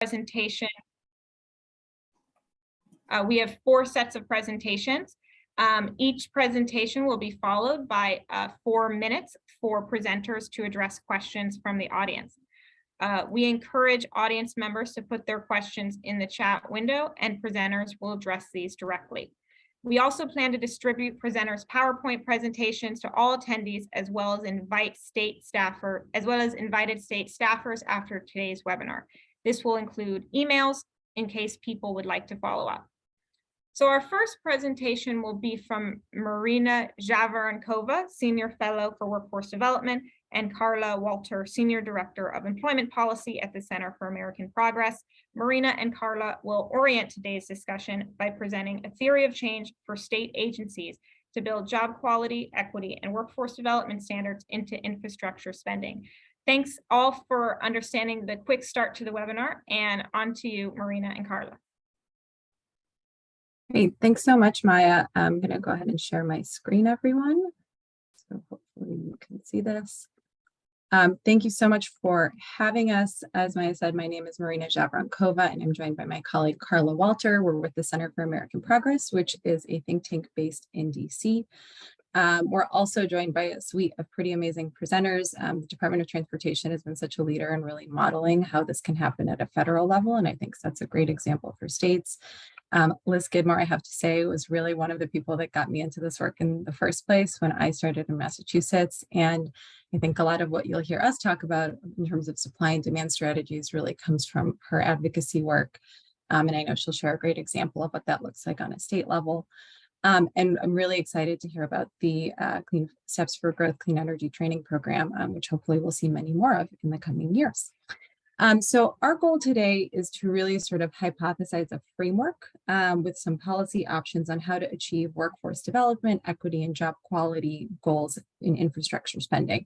presentation. We have 4 sets of presentations. Each presentation will be followed by 4 minutes for presenters to address questions from the audience. We encourage audience members to put their questions in the chat window, and presenters will address these directly. We also plan to distribute presenters' PowerPoint presentations to all attendees, as well as invited state staffers after today's webinar. This will include emails in case people would like to follow up. So our first presentation will be from Marina Javarenkova, Senior Fellow for Workforce Development, and Carla Walter, Senior Director of Employment Policy at the Center for American Progress. Marina and Carla will orient today's discussion by presenting a theory of change for state agencies to build job quality, equity, and workforce development standards into infrastructure spending. Thanks all for understanding the quick start to the webinar, and on to you, Marina and Carla. Great, thanks so much, Maya. I'm going to go ahead and share my screen, everyone. So hopefully you can see this. Thank you so much for having us. As Maya said, my name is Marina Javarenkova, and I'm joined by my colleague Carla Walter. We're with the Center for American Progress, which is a think tank based in DC. We're also joined by a suite of pretty amazing presenters. The Department of Transportation has been such a leader in really modeling how this can happen at a federal level, and I think that's a great example for states. Liz Skidmore, I have to say, was really one of the people that got me into this work in the first place when I started in Massachusetts. And I think a lot of what you'll hear us talk about in terms of supply and demand strategies really comes from her advocacy work. And I know she'll share a great example of what that looks like on a state level. And I'm really excited to hear about the Clean Steps for Growth Clean Energy Training Program, which hopefully we'll see many more of in the coming years. So our goal today is to really sort of hypothesize a framework with some policy options on how to achieve workforce development, equity, and job quality goals in infrastructure spending.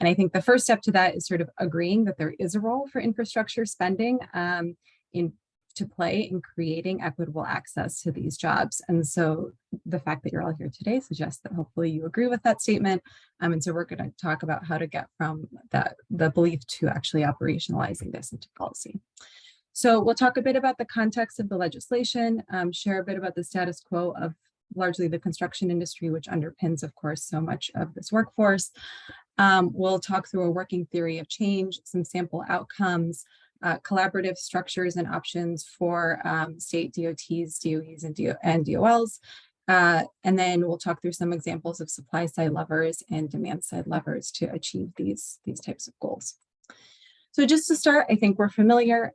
And I think the first step to that is sort of agreeing that there is a role for infrastructure spending to play in creating equitable access to these jobs. And so the fact that you're all here today suggests that hopefully you agree with that statement. And so we're going to talk about how to get from the belief to actually operationalizing this into policy. So we'll talk a bit about the context of the legislation, share a bit about the status quo of largely the construction industry, which underpins, of course, so much of this workforce. We'll talk through a working theory of change, some sample outcomes, collaborative structures and options for state DOTs, DOEs, and DOLs. And then we'll talk through some examples of supply side levers and demand side levers to achieve these types of goals. So just to start, I think we're familiar,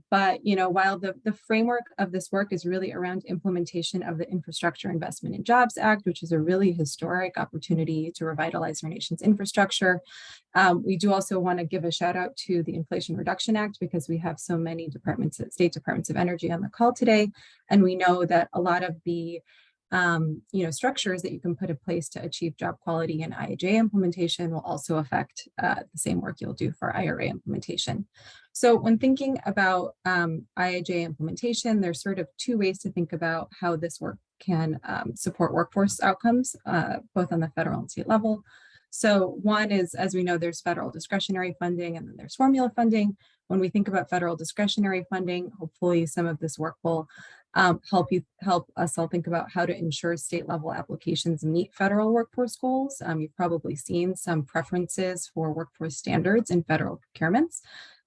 but while the framework of this work is really around implementation of the Infrastructure Investment and Jobs Act, which is a really historic opportunity to revitalize our nation's infrastructure. We do also want to give a shout out to the Inflation Reduction Act because we have so many state departments of energy on the call today, and we know that a lot of the structures that you can put in place to achieve job quality and IIJA implementation will also affect the same work you'll do for IRA implementation. So when thinking about IIJA implementation, there's sort of 2 ways to think about how this work can support workforce outcomes, both on the federal and state level. So one is, as we know, there's federal discretionary funding and then there's formula funding. When we think about federal discretionary funding, hopefully some of this work will help us all think about how to ensure state level applications meet federal workforce goals. You've probably seen some preferences for workforce standards in federal procurements.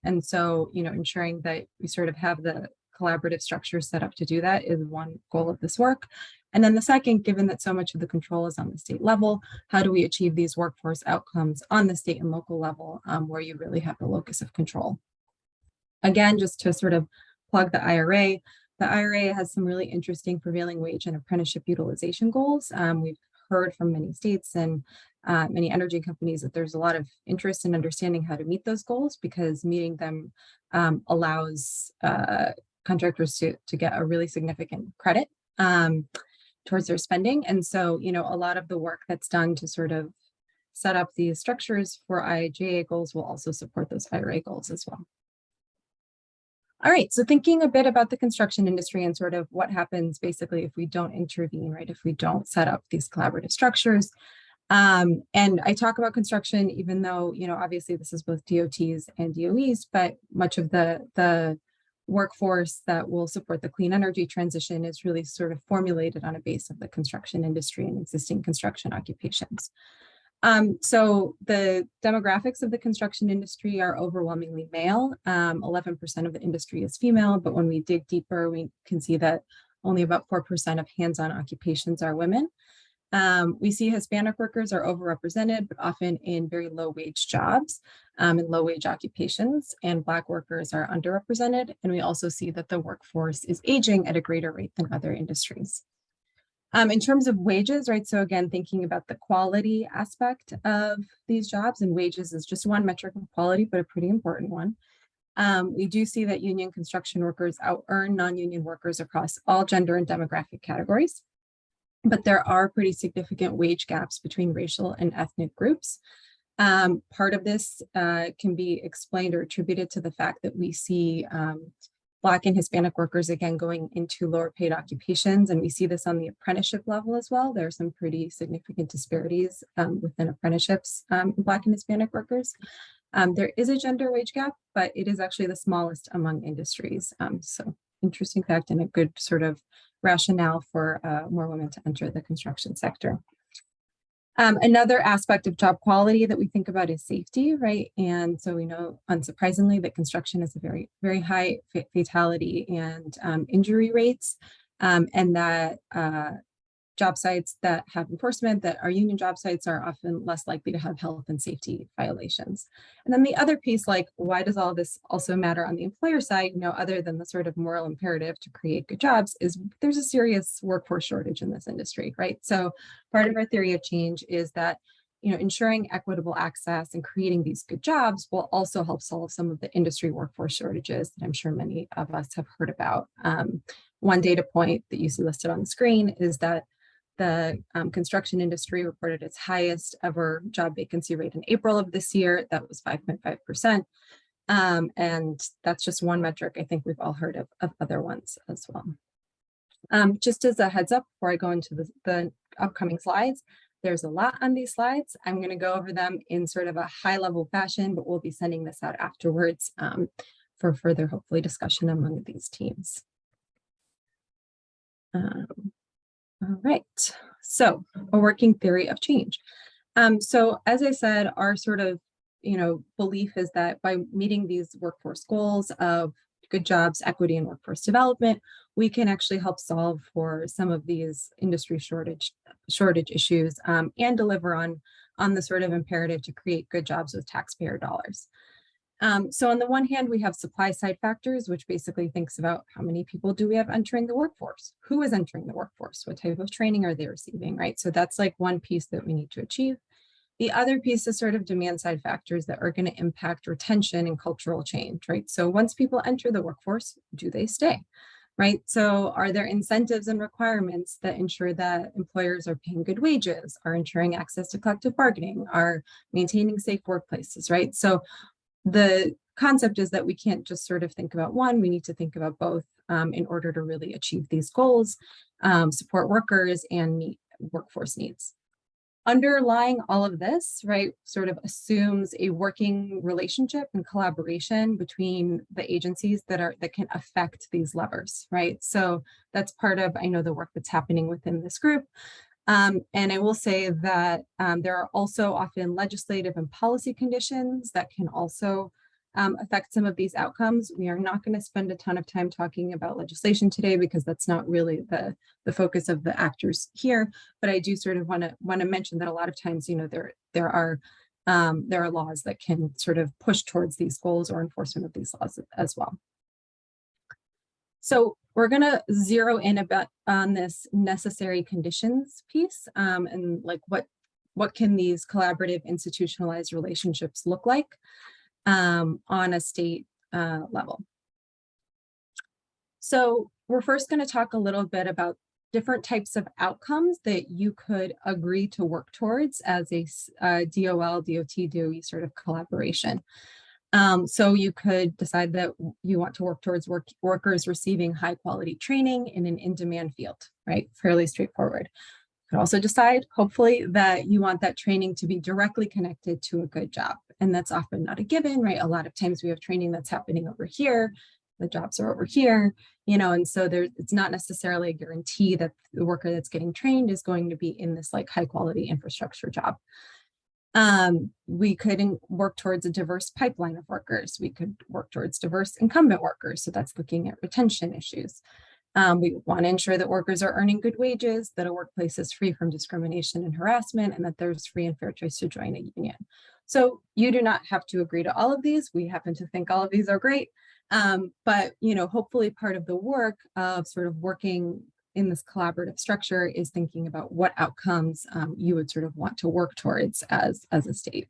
And so, ensuring that we sort of have the collaborative structure set up to do that is one goal of this work. And then the second, given that so much of the control is on the state level, how do we achieve these workforce outcomes on the state and local level where you really have the locus of control? Again, just to sort of plug the IRA has some really interesting prevailing wage and apprenticeship utilization goals. We've heard from many states and many energy companies that there's a lot of interest in understanding how to meet those goals because meeting them allows contractors to get a really significant credit towards their spending. And so, a lot of the work that's done to sort of set up these structures for IIJA goals will also support those IRA goals as well. All right, so thinking a bit about the construction industry and sort of what happens basically if we don't intervene, right? If we don't set up these collaborative structures. And I talk about construction, even though, obviously this is both DOTs and DOEs, but much of the workforce that will support the clean energy transition is really sort of formulated on a base of the construction industry and existing construction occupations. So the demographics of the construction industry are overwhelmingly male. 11% of the industry is female, but when we dig deeper, we can see that only about 4% of hands-on occupations are women. We see Hispanic workers are overrepresented, but often in very low wage jobs and low wage occupations, and Black workers are underrepresented. And we also see that the workforce is aging at a greater rate than other industries. In terms of wages, right? So again, thinking about the quality aspect of these jobs, and wages is just one metric of quality, but a pretty important one. We do see that union construction workers out-earn non-union workers across all gender and demographic categories. But there are pretty significant wage gaps between racial and ethnic groups. Part of this can be explained or attributed to the fact that we see Black and Hispanic workers, again, going into lower paid occupations. And we see this on the apprenticeship level as well. There are some pretty significant disparities within apprenticeships Black and Hispanic workers. There is a gender wage gap, but it is actually the smallest among industries. So interesting fact and a good sort of rationale for more women to enter the construction sector. Another aspect of job quality that we think about is safety, right? And so we know, unsurprisingly, that construction is a very, very high fatality and injury rates, and that job sites that have enforcement, that are union job sites, are often less likely to have health and safety violations. And then the other piece, like, why does all this also matter on the employer side, other than the sort of moral imperative to create good jobs, is there's a serious workforce shortage in this industry, right? So part of our theory of change is that ensuring equitable access and creating these good jobs will also help solve some of the industry workforce shortages that I'm sure many of us have heard about. One data point that you see listed on the screen is that the construction industry reported its highest ever job vacancy rate in April of this year. That was 5.5%. And that's just one metric. I think we've all heard of other ones as well. Just as a heads up, before I go into the upcoming slides, there's a lot on these slides. I'm going to go over them in sort of a high level fashion, but we'll be sending this out afterwards for further, hopefully, discussion among these teams. All right, so a working theory of change. So as I said, our sort of, belief is that by meeting these workforce goals of good jobs, equity, and workforce development, we can actually help solve for some of these industry shortage issues and deliver on the sort of imperative to create good jobs with taxpayer dollars. So on the one hand, we have supply side factors, which basically thinks about how many people do we have entering the workforce? Who is entering the workforce? What type of training are they receiving, right? So that's like one piece that we need to achieve. The other piece is sort of demand side factors that are going to impact retention and cultural change, right? So once people enter the workforce, do they stay, right? So are there incentives and requirements that ensure that employers are paying good wages, are ensuring access to collective bargaining, are maintaining safe workplaces, right? So the concept is that we can't just sort of think about one, we need to think about both in order to really achieve these goals, support workers, and meet workforce needs. Underlying all of this, right, sort of assumes a working relationship and collaboration between the agencies that can affect these levers, right? So that's part of, I know, the work that's happening within this group. And I will say that there are also often legislative and policy conditions that can also affect some of these outcomes. We are not going to spend a ton of time talking about legislation today because that's not really the focus of the actors here. But I do sort of want to mention that a lot of times, there are laws that can sort of push towards these goals or enforcement of these laws as well. So we're going to zero in on this necessary conditions piece and like what can these collaborative institutionalized relationships look like on a state level. So we're first going to talk a little bit about different types of outcomes that you could agree to work towards as a DOL, DOT, DOE sort of collaboration. So you could decide that you want to work towards workers receiving high quality training in an in-demand field, right? Fairly straightforward. You could also decide, hopefully, that you want that training to be directly connected to a good job. And that's often not a given, right? A lot of times we have training that's happening over here the jobs are over here, and so it's not necessarily a guarantee that the worker that's getting trained is going to be in this like high quality infrastructure job. We could work towards a diverse pipeline of workers. We could work towards diverse incumbent workers. So that's looking at retention issues. We want to ensure that workers are earning good wages, that a workplace is free from discrimination and harassment, and that there's free and fair choice to join a union. So you do not have to agree to all of these. We happen to think all of these are great. But, hopefully part of the work of sort of working in this collaborative structure is thinking about what outcomes you would sort of want to work towards as a state.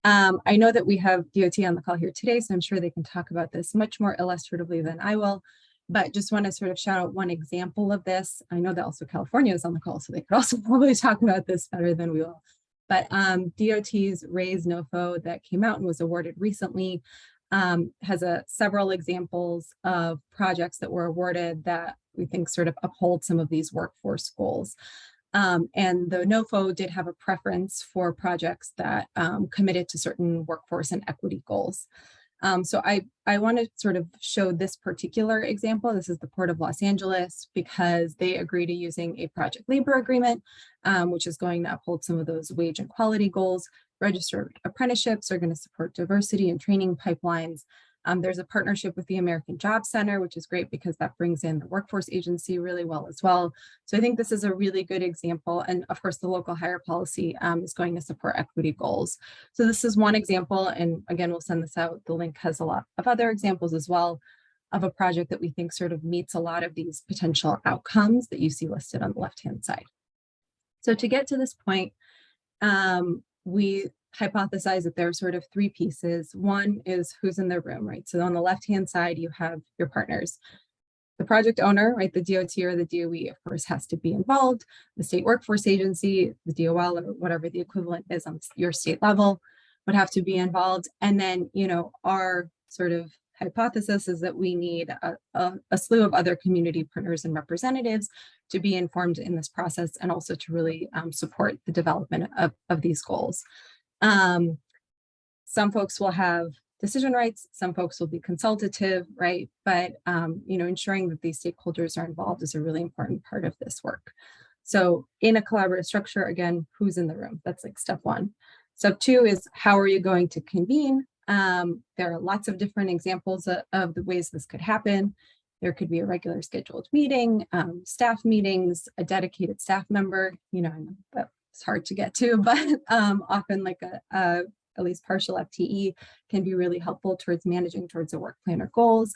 I know that we have DOT on the call here today, so I'm sure they can talk about this much more illustratively than I will, but just want to sort of shout out one example of this. I know that also California is on the call, so they could also probably talk about this better than we will. But DOT's Raise NOFO that came out and was awarded recently has several examples of projects that were awarded that we think sort of uphold some of these workforce goals. And the NOFO did have a preference for projects that committed to certain workforce and equity goals. So I want to sort of show this particular example. This is the Port of Los Angeles, because they agree to using a project labor agreement, which is going to uphold some of those wage and quality goals. Registered apprenticeships are going to support diversity and training pipelines. There's a partnership with the American Job Center, which is great because that brings in the workforce agency really well as well. So I think this is a really good example. And of course, the local hire policy is going to support equity goals. So this is one example. And again, we'll send this out. The link has a lot of other examples as well of a project that we think sort of meets a lot of these potential outcomes that you see listed on the left-hand side. So to get to this point, we hypothesize that there are sort of three pieces. One is who's in the room, right? So on the left-hand side, you have your partners. The project owner, right? The DOT or the DOE, of course, has to be involved. The state workforce agency, the DOL, or whatever the equivalent is on your state level, would have to be involved. And then, our sort of hypothesis is that we need a slew of other community partners and representatives to be informed in this process and also to really support the development of these goals. Some folks will have decision rights, some folks will be consultative, right? But, ensuring that these stakeholders are involved is a really important part of this work. So in a collaborative structure, again, who's in the room? That's like step one. Step two is how are you going to convene? There are lots of different examples of the ways this could happen. There could be a regular scheduled meeting, staff meetings, a dedicated staff member, I know that's hard to get to, but often like a at least partial FTE can be really helpful towards managing towards the work plan or goals.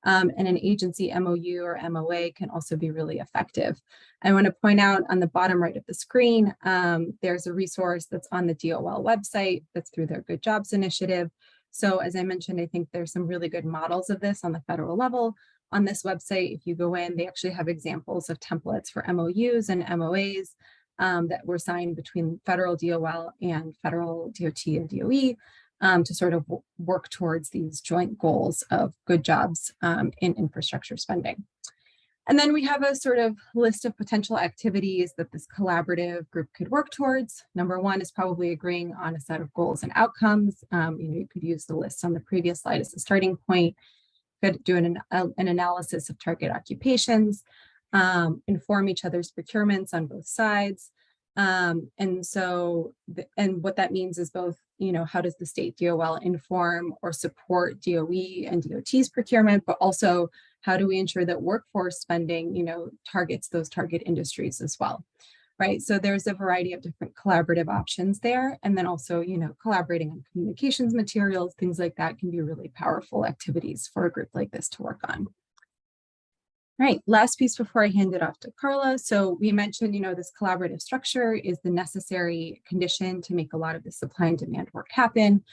And an agency MOU or MOA can also be really effective. I want to point out on the bottom right of the screen, there's a resource that's on the DOL website that's through their Good Jobs initiative. So as I mentioned, I think there's some really good models of this on the federal level. On this website, if you go in, they actually have examples of templates for MOUs and MOAs that were signed between federal DOL and federal DOT and DOE to sort of work towards these joint goals of good jobs in infrastructure spending. And then we have a sort of list of potential activities that this collaborative group could work towards. Number one is probably agreeing on a set of goals and outcomes. You could use the list on the previous slide as a starting point. Could do an analysis of target occupations, inform each other's procurements on both sides. And what that means is both, how does the state DOL inform or support DOE and DOT's procurement, but also how do we ensure that workforce spending, targets those target industries as well, right? So there's a variety of different collaborative options there. And then also, collaborating on communications materials, things like that can be really powerful activities for a group like this to work on. All right, last piece before I hand it off to Carla. So we mentioned, this collaborative structure is the necessary condition to make a lot of the supply and demand work happen.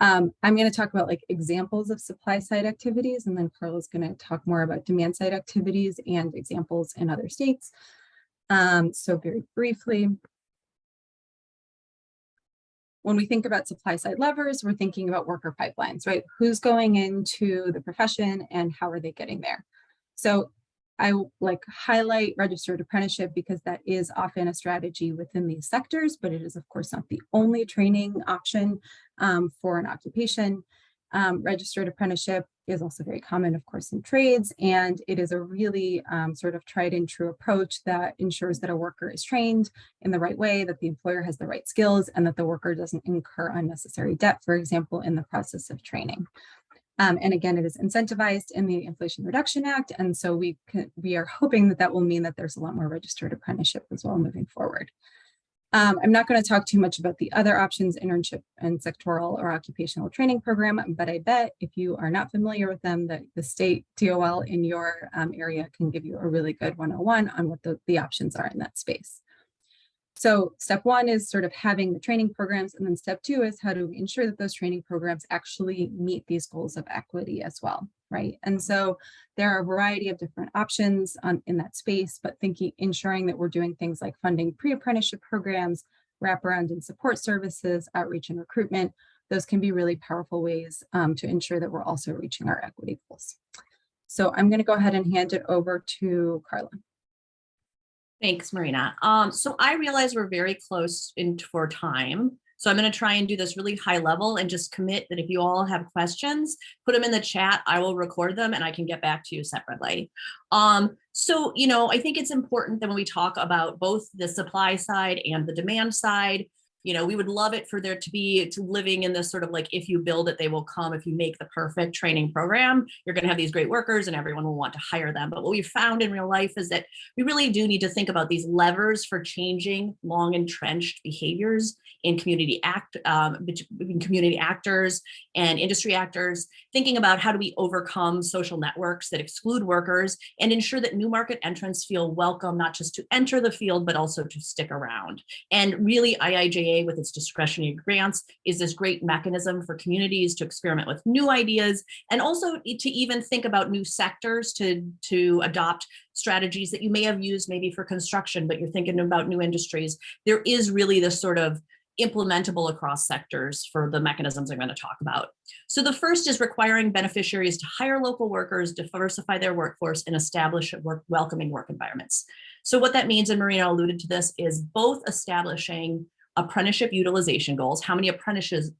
I'm going to talk about like examples of supply side activities, and then Carla's going to talk more about demand side activities and examples in other states. So very briefly, when we think about supply side levers, we're thinking about worker pipelines, right? Who's going into the profession and how are they getting there? So I like highlight registered apprenticeship because that is often a strategy within these sectors, but it is of course not the only training option for an occupation. Registered apprenticeship is also very common, of course, in trades. And it is a really sort of tried and true approach that ensures that a worker is trained in the right way, that the employer has the right skills, and that the worker doesn't incur unnecessary debt, for example, in the process of training. And again, it is incentivized in the Inflation Reduction Act. And so we are hoping that that will mean that there's a lot more registered apprenticeship as well moving forward. I'm not going to talk too much about the other options, internship and sectoral or occupational training program, but I bet if you are not familiar with them, that the state DOL in your area can give you a really good 101 on what the options are in that space. So step one is sort of having the training programs, and then step two is how do we ensure that those training programs actually meet these goals of equity as well, right? And so there are a variety of different options in that space, but ensuring that we're doing things like funding pre-apprenticeship programs, wraparound and support services, outreach and recruitment. Those can be really powerful ways to ensure that we're also reaching our equity goals. So I'm going to go ahead and hand it over to Carla. Thanks, Marina. So I realize we're very close for time. So I'm going to try and do this really high level and just commit that if you all have questions, put them in the chat. I will record them and I can get back to you separately. So, I think it's important that when we talk about both the supply side and the demand side, we would love it for there to be living in this sort of like, if you build it, they will come. If you make the perfect training program, you're going to have these great workers and everyone will want to hire them. But what we've found in real life is that we really do need to think about these levers for changing long entrenched behaviors in between community actors and industry actors, thinking about how do we overcome social networks that exclude workers and ensure that new market entrants feel welcome, not just to enter the field, but also to stick around. And really IIJA with its discretionary grants is this great mechanism for communities to experiment with new ideas and also to even think about new sectors to adopt strategies that you may have used maybe for construction, but you're thinking about new industries. There is really this sort of implementable across sectors for the mechanisms I'm going to talk about. So the first is requiring beneficiaries to hire local workers, diversify their workforce, and establish welcoming work environments. So what that means, and Marina alluded to this, is both establishing apprenticeship utilization goals. How many apprentices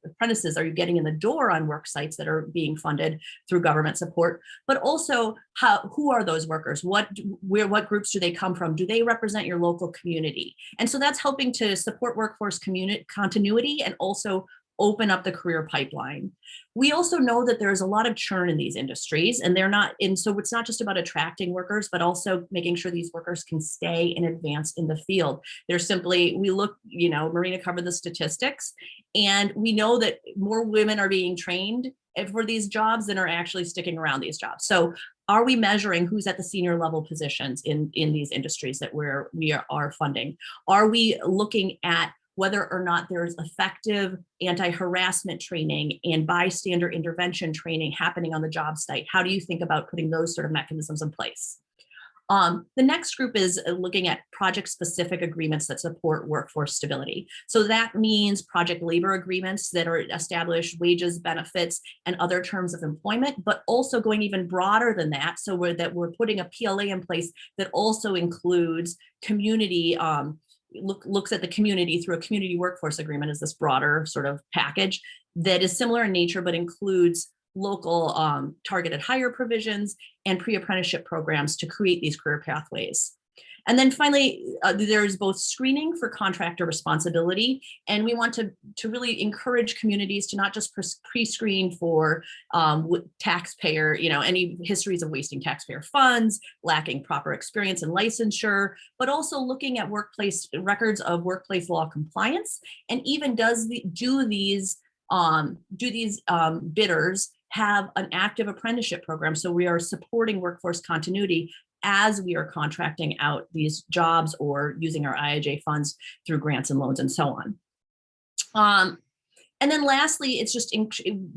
are you getting in the door on work sites that are being funded through government support? But also, who are those workers? What groups do they come from? Do they represent your local community? And so that's helping to support workforce continuity and also open up the career pipeline. We also know that there's a lot of churn in these industries and so it's not just about attracting workers, but also making sure these workers can stay and advance in the field. Marina covered the statistics, and we know that more women are being trained for these jobs than are actually sticking around these jobs. So are we measuring who's at the senior level positions in these industries that we are funding? Are we looking at whether or not there's effective anti-harassment training and bystander intervention training happening on the job site? How do you think about putting those sort of mechanisms in place? The next group is looking at project-specific agreements that support workforce stability. So that means project labor agreements that are established wages, benefits, and other terms of employment, but also going even broader than that. So we're putting a PLA in place that also includes community, looks at the community through a community workforce agreement as this broader sort of package that is similar in nature, but includes local targeted hire provisions and pre-apprenticeship programs to create these career pathways. And then finally, there's both screening for contractor responsibility, and we want to really encourage communities to not just pre-screen for taxpayer, any histories of wasting taxpayer funds, lacking proper experience and licensure, but also looking at workplace records of workplace law compliance, and even do these bidders have an active apprenticeship program? So we are supporting workforce continuity as we are contracting out these jobs or using our IIJ funds through grants and loans and so on. And then lastly, it's just,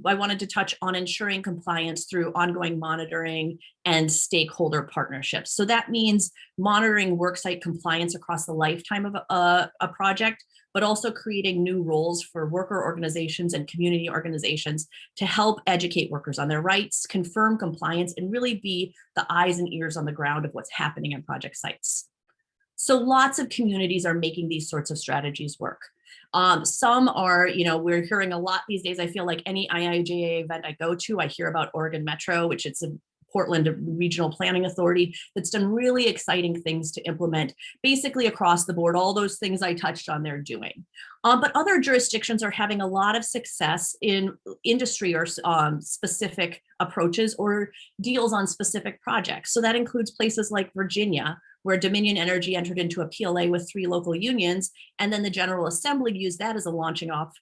I wanted to touch on ensuring compliance through ongoing monitoring and stakeholder partnerships. So that means monitoring worksite compliance across the lifetime of a project, but also creating new roles for worker organizations and community organizations to help educate workers on their rights, confirm compliance, and really be the eyes and ears on the ground of what's happening on project sites. So lots of communities are making these sorts of strategies work. Some are, we're hearing a lot these days. I feel like any IIJA event I go to, I hear about Oregon Metro, which it's a Portland Regional Planning Authority that's done really exciting things to implement basically across the board. All those things I touched on, they're doing. But other jurisdictions are having a lot of success in industry or specific approaches or deals on specific projects. So that includes places like Virginia, where Dominion Energy entered into a PLA with 3 local unions, and then the General Assembly used that as a launching off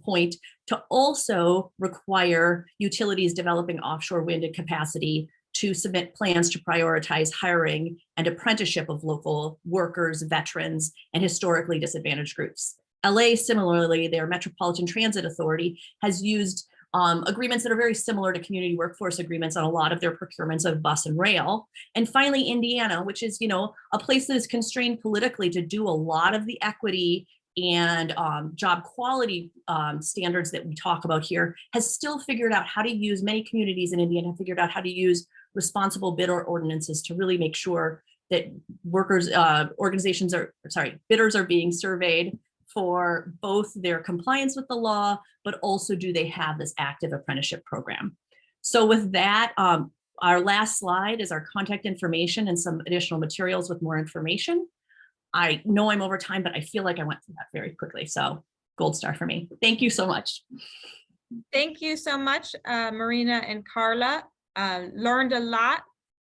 point to also require utilities developing offshore wind capacity to submit plans to prioritize hiring and apprenticeship of local workers, veterans, and historically disadvantaged groups. LA, similarly, their Metropolitan Transit Authority has used agreements that are very similar to community workforce agreements on a lot of their procurements of bus and rail. And finally, Indiana, which is, a place that is constrained politically to do a lot of the equity and job quality standards that we talk about here, has still figured out how to use, many communities in Indiana have figured out how to use responsible bidder ordinances to really make sure that bidders are being surveyed for both their compliance with the law, but also do they have this active apprenticeship program. So with that, our last slide is our contact information and some additional materials with more information. I know I'm over time, but I feel like I went through that very quickly. So gold star for me. Thank you so much. Thank you so much, Marina and Carla. Learned a lot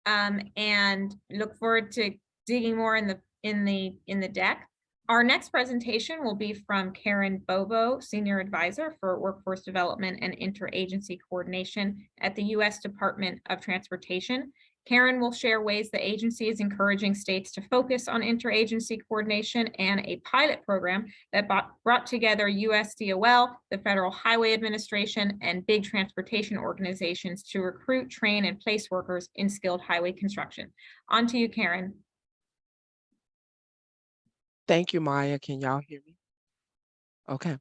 and look forward to digging more in the deck. Our next presentation will be from Karen Bobo, Senior Advisor for Workforce Development and Interagency Coordination at the U.S. Department of Transportation. Karen will share ways the agency is encouraging states to focus on interagency coordination and a pilot program that brought together USDOL, the Federal Highway Administration, and big transportation organizations to recruit, train, and place workers in skilled highway construction. On to you, Karen. Thank you, Maya. Can y'all hear me? Okay.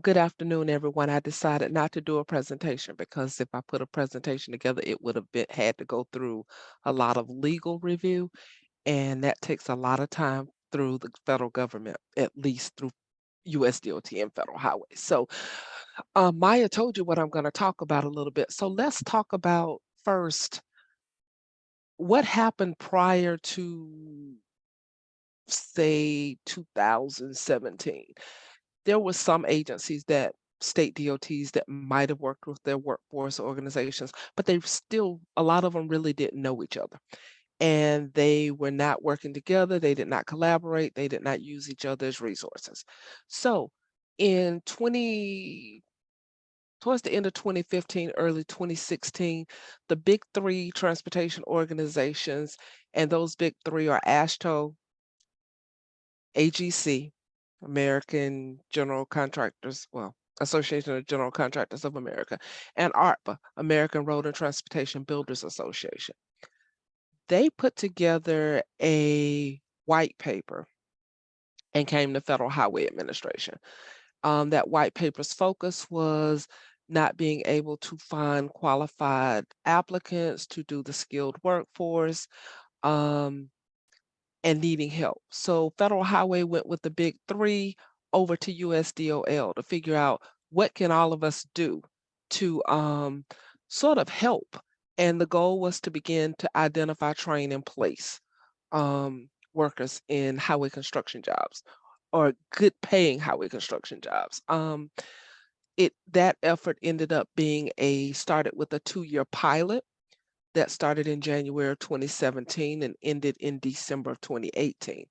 Good afternoon, everyone. I decided not to do a presentation because if I put a presentation together, it would have had to go through a lot of legal review, and that takes a lot of time through the federal government, at least through USDOT and federal highways. So Maya told you what I'm going to talk about a little bit. So let's talk about first what happened prior to, say, 2017. There were some agencies that state DOTs that might have worked with their workforce organizations, but they still, a lot of them really didn't know each other. And they were not working together. They did not collaborate. They did not use each other's resources. So towards the end of 2015, early 2016, the big 3 transportation organizations, and those big 3 are AASHTO, AGC, American General Contractors, well, Association of General Contractors of America, and ARTBA, American Road and Transportation Builders Association. They put together a white paper and came to Federal Highway Administration. That white paper's focus was not being able to find qualified applicants to do the skilled workforce, and needing help. So Federal Highway went with the big 3 over to USDOL to figure out what can all of us do to sort of help. And the goal was to begin to identify, train, and place workers in highway construction jobs or good paying highway construction jobs. That effort ended up being started with a 2-year pilot that started in January of 2017 and ended in December of 2018.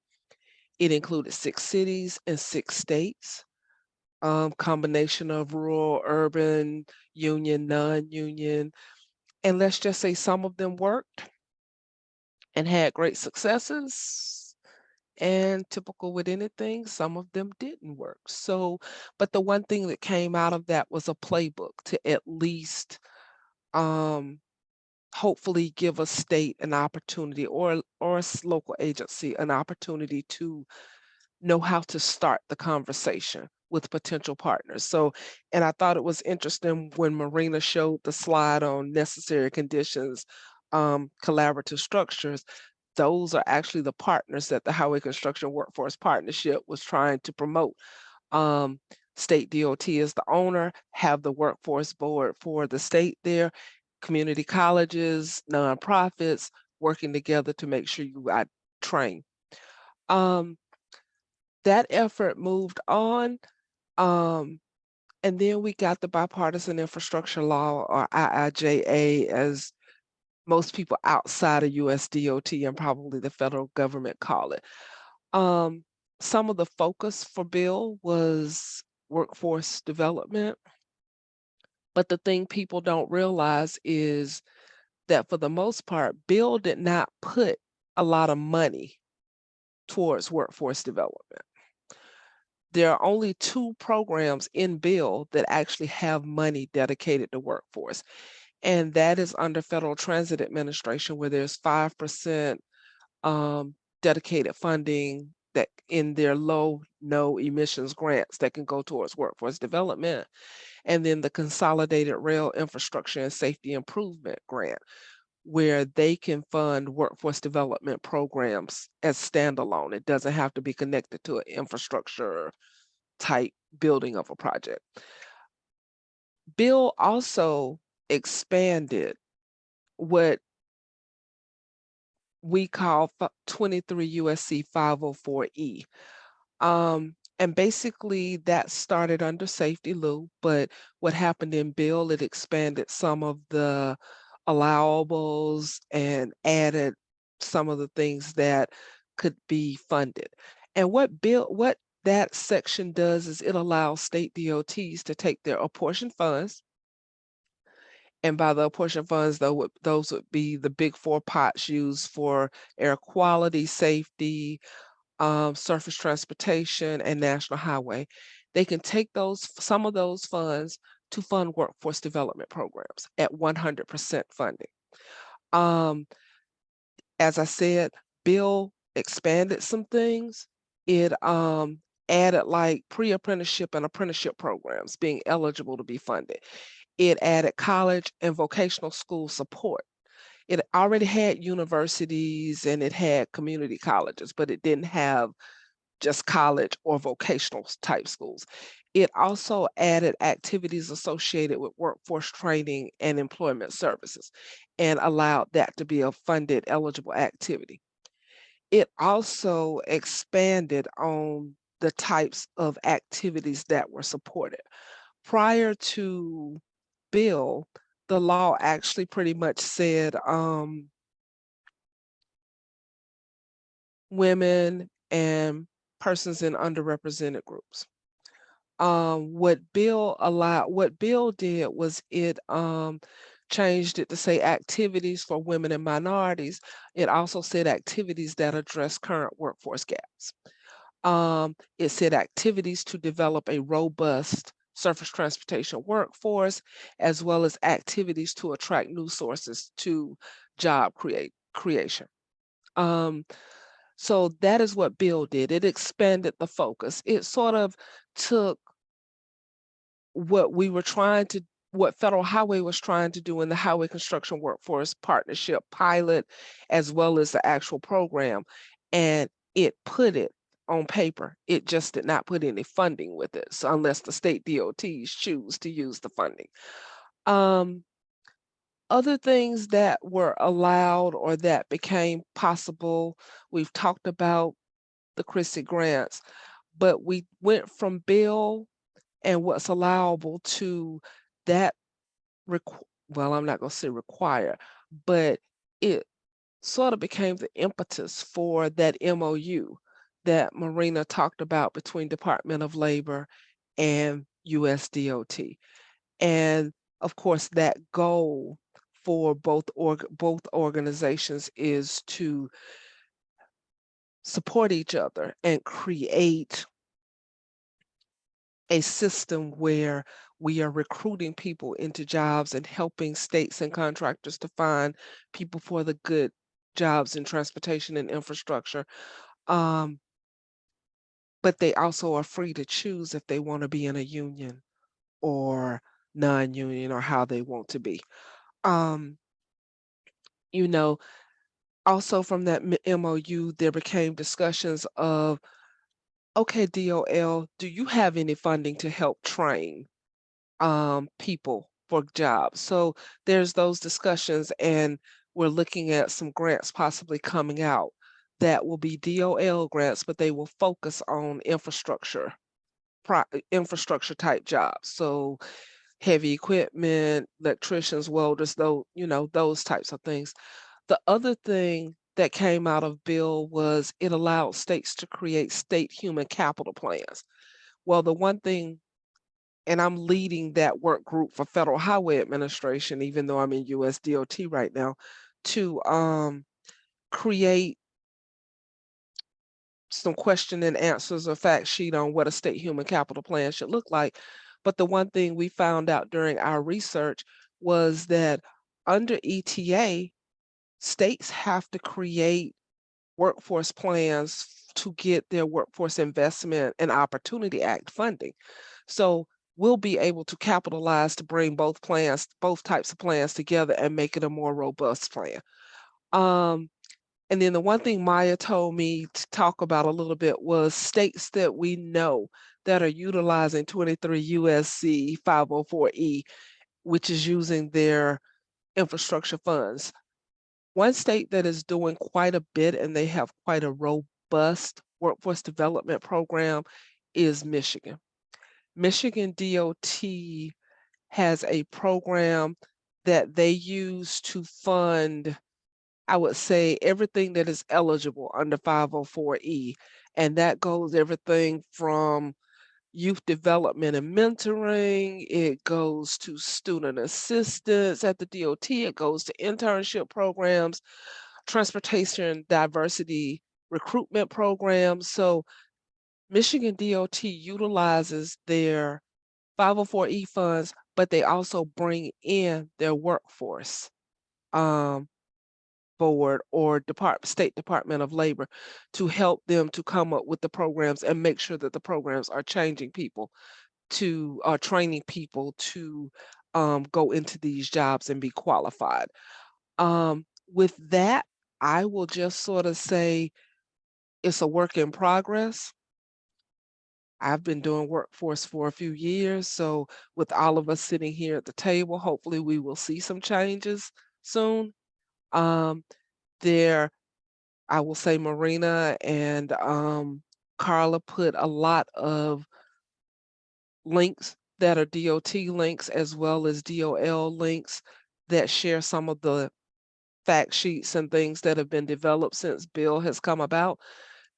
It included 6 cities and 6 states, combination of rural, urban, union, non-union. And let's just say some of them worked and had great successes. And typical with anything, some of them didn't work. So, but the one thing that came out of that was a playbook to at least hopefully give a state an opportunity or a local agency an opportunity to know how to start the conversation with potential partners. So, and I thought it was interesting when Marina showed the slide on necessary conditions, collaborative structures. Those are actually the partners that the Highway Construction Workforce Partnership was trying to promote. State DOT is the owner, have the workforce board for the state there, community colleges, nonprofits, working together to make sure you got trained. That effort moved on. And then we got the bipartisan infrastructure law, or IIJA, as most people outside of US DOT and probably the federal government call it. Some of the focus for Bill was workforce development. But the thing people don't realize is that for the most part, Bill did not put a lot of money towards workforce development. There are only 2 programs in Bill that actually have money dedicated to workforce. And that is under Federal Transit Administration, where there's 5% dedicated funding that in their no emissions grants that can go towards workforce development. And then the Consolidated Rail Infrastructure and Safety Improvement Grant, where they can fund workforce development programs as standalone. It doesn't have to be connected to an infrastructure type building of a project. Bill also expanded what we call 23 USC 504E. And basically that started under safety loop, but what happened in Bill, it expanded some of the allowables and added some of the things that could be funded. And what that section does is it allows state DOTs to take their apportioned funds. And by the apportioned funds, though, those would be the big 4 pots used for air quality, safety, surface transportation, and national highway. They can take some of those funds to fund workforce development programs at 100% funding. As I said, Bill expanded some things. It added like pre-apprenticeship and apprenticeship programs being eligible to be funded. It added college and vocational school support. It already had universities and it had community colleges, but it didn't have just college or vocational type schools. It also added activities associated with workforce training and employment services and allowed that to be a funded eligible activity. It also expanded on the types of activities that were supported. Prior to Bill, the law actually pretty much said women and persons in underrepresented groups. What Bill did was it changed it to say activities for women and minorities. It also said activities that address current workforce gaps. It said activities to develop a robust surface transportation workforce, as well as activities to attract new sources to job creation. So that is what Bill did. It expanded the focus. It sort of took what Federal Highway was trying to do in the Highway Construction Workforce Partnership pilot, as well as the actual program, and it put it on paper. It just did not put any funding with it, so unless the state DOTs choose to use the funding. Other things that were allowed or that became possible, we've talked about the Chrissy grants, but we went from Bill and what's allowable to that, well, I'm not going to say require, but it sort of became the impetus for that MOU that Marina talked about between Department of Labor and USDOT. And of course, that goal for both organizations is to support each other and create a system where we are recruiting people into jobs and helping states and contractors to find people for the good jobs in transportation and infrastructure. But they also are free to choose if they want to be in a union or non-union or how they want to be. You know, also from that MOU, there became discussions of okay, DOL, do you have any funding to help train people for jobs? So there's those discussions, and we're looking at some grants possibly coming out that will be DOL grants, but they will focus on infrastructure type jobs. So heavy equipment, electricians, welders, though, those types of things. The other thing that came out of bill was it allowed states to create state human capital plans. Well, the one thing, and I'm leading that work group for Federal Highway Administration, even though I'm in USDOT right now, to create some question and answers or fact sheet on what a state human capital plan should look like. But the one thing we found out during our research was that under ETA, states have to create workforce plans to get their Workforce Investment and Opportunity Act funding. So we'll be able to capitalize to bring both types of plans together and make it a more robust plan. And then the one thing Maya told me to talk about a little bit was states that we know that are utilizing 23 USC 504E, which is using their infrastructure funds. One state that is doing quite a bit and they have quite a robust workforce development program is Michigan. Michigan DOT has a program that they use to fund, I would say, everything that is eligible under 504E. And that goes everything from youth development and mentoring, it goes to student assistance at the DOT, it goes to internship programs, transportation diversity recruitment programs. So Michigan DOT utilizes their 504E funds, but they also bring in their workforce board or State Department of Labor to help them to come up with the programs and make sure that the programs are training people to go into these jobs and be qualified. With that, I will just sort of say it's a work in progress. I've been doing workforce for a few years, so with all of us sitting here at the table, hopefully we will see some changes soon. There, I will say Marina and Carla put a lot of links that are DOT links as well as DOL links that share some of the fact sheets and things that have been developed since bill has come about.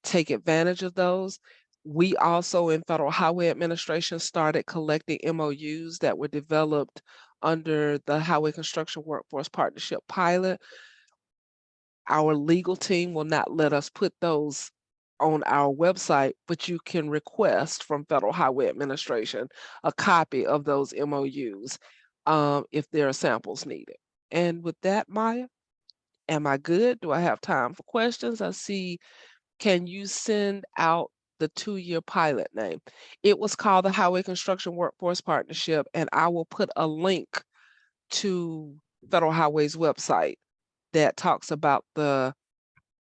Take advantage of those. We also in Federal Highway Administration started collecting MOUs that were developed under the Highway Construction Workforce Partnership pilot. Our legal team will not let us put those on our website, but you can request from Federal Highway Administration a copy of those MOUs if there are samples needed. And with that, Maya, am I good? Do I have time for questions? I see, can you send out the 2-year pilot name? It was called the Highway Construction Workforce Partnership, and I will put a link to Federal Highway's website that talks about the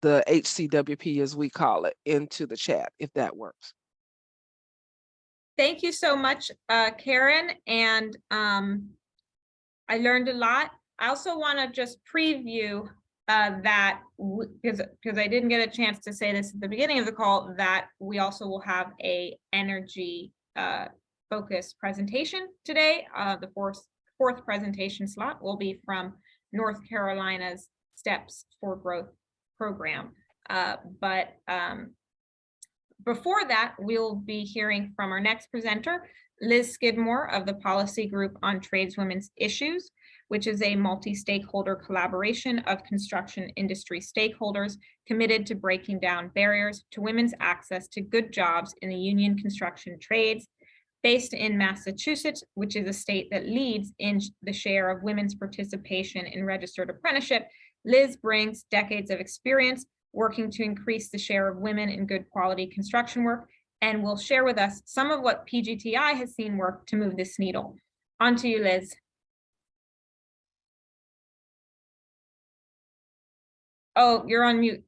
HCWP, as we call it, into the chat, if that works. Thank you so much, Karen. And I learned a lot. I also want to just preview that, because I didn't get a chance to say this at the beginning of the call, that we also will have a energy focused presentation today. The fourth presentation slot will be from North Carolina's Steps for Growth program. But before that, we'll be hearing from our next presenter, Liz Skidmore of the Policy Group on Tradeswomen's Issues, which is a multi-stakeholder collaboration of construction industry stakeholders committed to breaking down barriers to women's access to good jobs in the union construction trades. Based in Massachusetts, which is a state that leads in the share of women's participation in registered apprenticeship, Liz brings decades of experience working to increase the share of women in good quality construction work, and will share with us some of what PGTI has seen work to move this needle. On to you, Liz. Oh, you're on mute.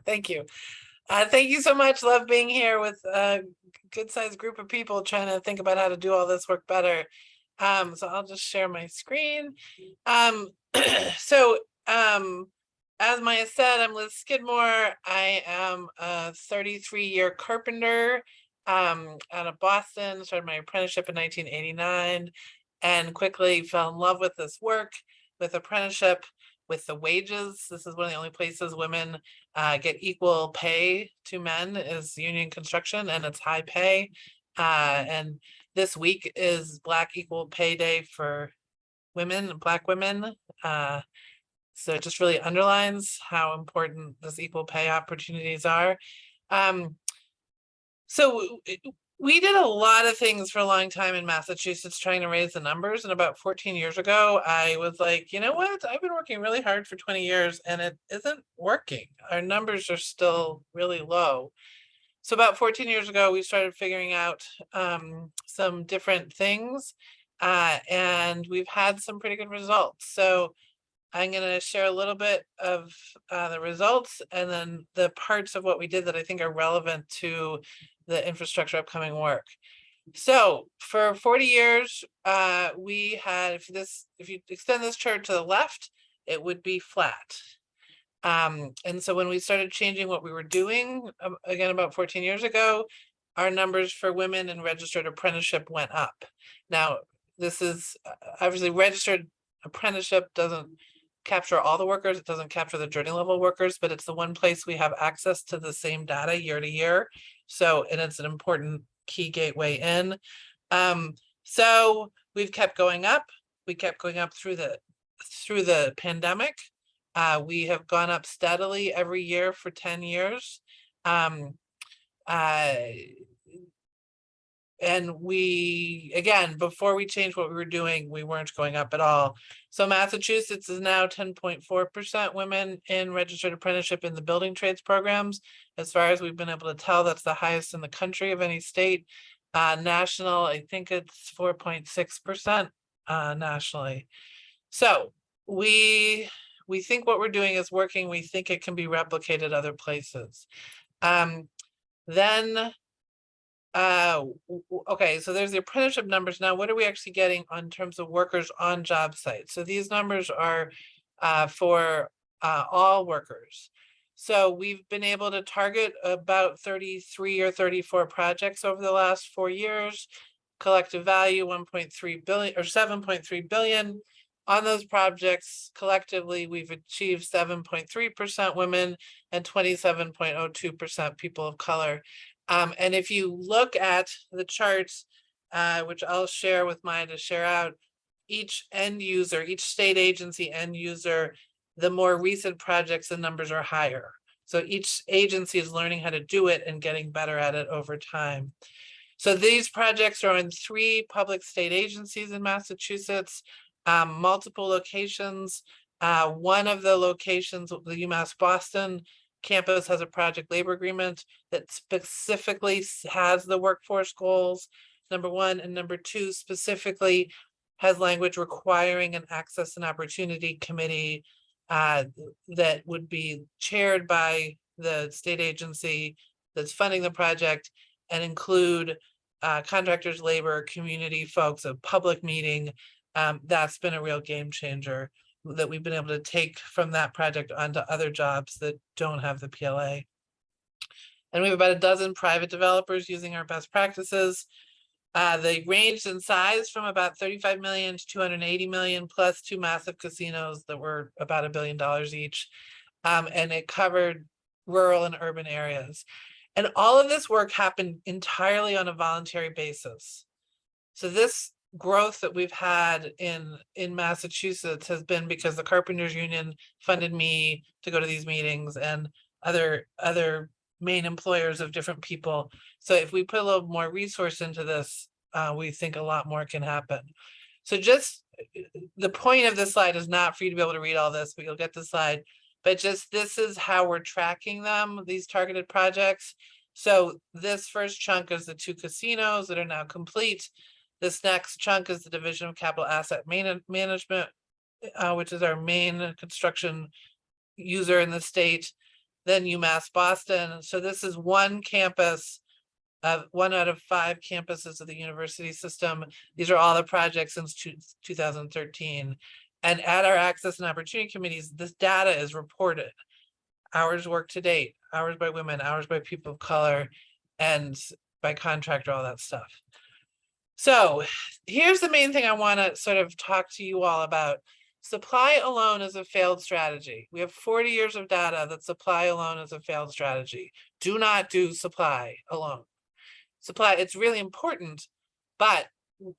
Thank you. Thank you so much. Love being here with a good sized group of people trying to think about how to do all this work better. So I'll just share my screen. So as Maya said, I'm Liz Skidmore. I am a 33-year carpenter out of Boston. Started my apprenticeship in 1989 and quickly fell in love with this work, with apprenticeship, with the wages. This is one of the only places women get equal pay to men is union construction, and it's high pay. And this week is Black Equal Pay Day for women, Black women. So it just really underlines how important this equal pay opportunities are. So we did a lot of things for a long time in Massachusetts trying to raise the numbers. And about 14 years ago, I was like, you know what? I've been working really hard for 20 years and it isn't working. Our numbers are still really low. So about 14 years ago, we started figuring out some different things and we've had some pretty good results. So I'm going to share a little bit of the results and then the parts of what we did that I think are relevant to the infrastructure upcoming work. So for 40 years, we had, if you extend this chart to the left, it would be flat. And so when we started changing what we were doing, again, about 14 years ago, our numbers for women in registered apprenticeship went up. Now, this is obviously registered apprenticeship doesn't capture all the workers. It doesn't capture the journey level workers, but it's the one place we have access to the same data year to year. So, and it's an important key gateway in. So we've kept going up. We kept going up through the pandemic. We have gone up steadily every year for 10 years. And we, again, before we changed what we were doing, we weren't going up at all. So Massachusetts is now 10.4% women in registered apprenticeship in the building trades programs. As far as we've been able to tell, that's the highest in the country of any state. National, I think it's 4.6% nationally. So we think what we're doing is working. We think it can be replicated other places. Okay, so there's the apprenticeship numbers. Now, what are we actually getting on terms of workers on job sites? So these numbers are for all workers. So we've been able to target about 33 or 34 projects over the last 4 years. Collective value 1.3 billion or 7.3 billion. On those projects, collectively, we've achieved 7.3% women and 27.02% people of color. And if you look at the charts, which I'll share with Maya to share out, each end user, each state agency end user, the more recent projects, the numbers are higher. So each agency is learning how to do it and getting better at it over time. So these projects are in 3 public state agencies in Massachusetts, multiple locations. One of the locations, the UMass Boston campus, has a project labor agreement that specifically has the workforce goals, number 1, and number 2 specifically has language requiring an access and opportunity committee that would be chaired by the state agency that's funding the project and include contractors, labor, community folks, a public meeting. That's been a real game changer that we've been able to take from that project onto other jobs that don't have the PLA. And we have about a dozen private developers using our best practices. They ranged in size from about 35 million to 280 million, plus 2 massive casinos that were about $1 billion each. And it covered rural and urban areas. And all of this work happened entirely on a voluntary basis. So this growth that we've had in Massachusetts has been because the Carpenters Union funded me to go to these meetings and other main employers of different people. So if we put a little more resource into this, we think a lot more can happen. So just the point of this slide is not for you to be able to read all this, but you'll get the slide. But just this is how we're tracking them, these targeted projects. So this first chunk is the 2 casinos that are now complete. This next chunk is the Division of Capital Asset Management, which is our main construction user in the state. than UMass Boston. So this is one campus of 1 out of 5 campuses of the university system. These are all the projects since 2013. And at our access and opportunity committees, this data is reported. Hours worked to date, hours by women, hours by people of color, and by contractor, all that stuff. So here's the main thing I want to sort of talk to you all about. Supply alone is a failed strategy. We have 40 years of data that supply alone is a failed strategy. Do not do supply alone. Supply, it's really important, but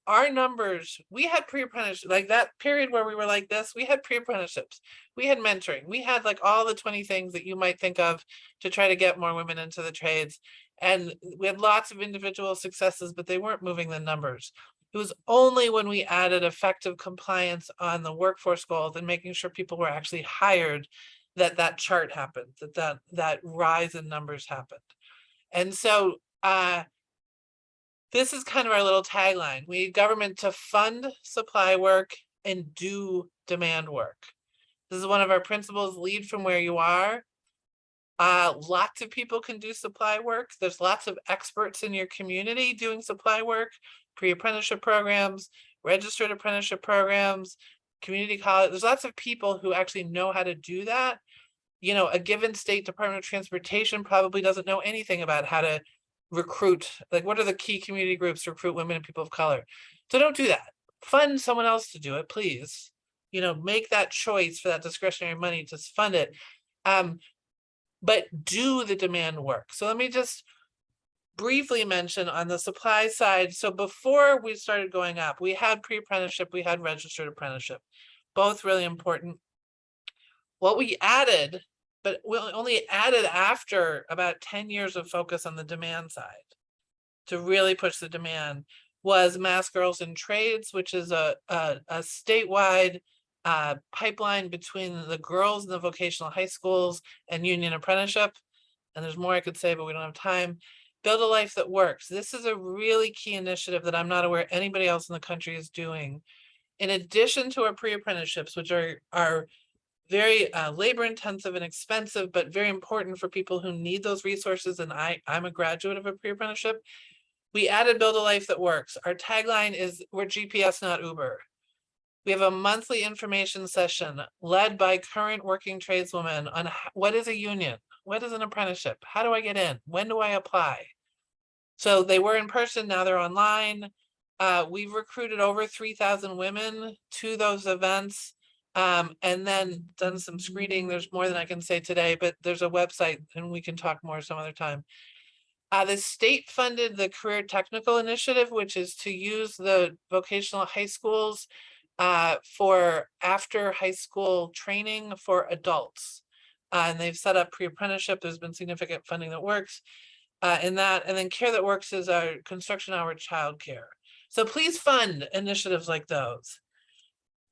our numbers, we had pre-apprenticeship, like that period where we were like this, we had pre-apprenticeships, we had mentoring, we had like all the 20 things that you might think of to try to get more women into the trades. And we had lots of individual successes, but they weren't moving the numbers. It was only when we added effective compliance on the workforce goals and making sure people were actually hired that that chart happened, that rise in numbers happened. And so this is kind of our little tagline. We need government to fund supply work and do demand work. This is one of our principles, lead from where you are. Lots of people can do supply work. There's lots of experts in your community doing supply work, pre-apprenticeship programs, registered apprenticeship programs, community college. There's lots of people who actually know how to do that. You know, a given state Department of Transportation probably doesn't know anything about how to recruit, like what are the key community groups to recruit women and people of color. So don't do that. Fund someone else to do it, please. You know, make that choice for that discretionary money to fund it. But do the demand work. So let me just briefly mention on the supply side. So before we started going up, we had pre-apprenticeship, we had registered apprenticeship, both really important. What we added, but we only added after about 10 years of focus on the demand side to really push the demand, was Mass Girls in Trades, which is a statewide pipeline between the girls in the vocational high schools and union apprenticeship. And there's more I could say, but we don't have time. Build a Life That Works. This is a really key initiative that I'm not aware anybody else in the country is doing. In addition to our pre-apprenticeships, which are very labor intensive and expensive, but very important for people who need those resources. And I'm a graduate of a pre-apprenticeship. We added Build a Life That Works. Our tagline is, we're GPS, not Uber. We have a monthly information session led by current working tradeswomen on what is a union, what is an apprenticeship, how do I get in, when do I apply? So they were in person, now they're online. We've recruited over 3,000 women to those events. And then done some screening. There's more than I can say today, but there's a website and we can talk more some other time. The state funded the Career Technical Initiative, which is to use the vocational high schools for after high school training for adults. And they've set up pre-apprenticeship. There's been significant funding that works in that. And then Care That Works is our construction hour childcare. So please fund initiatives like those.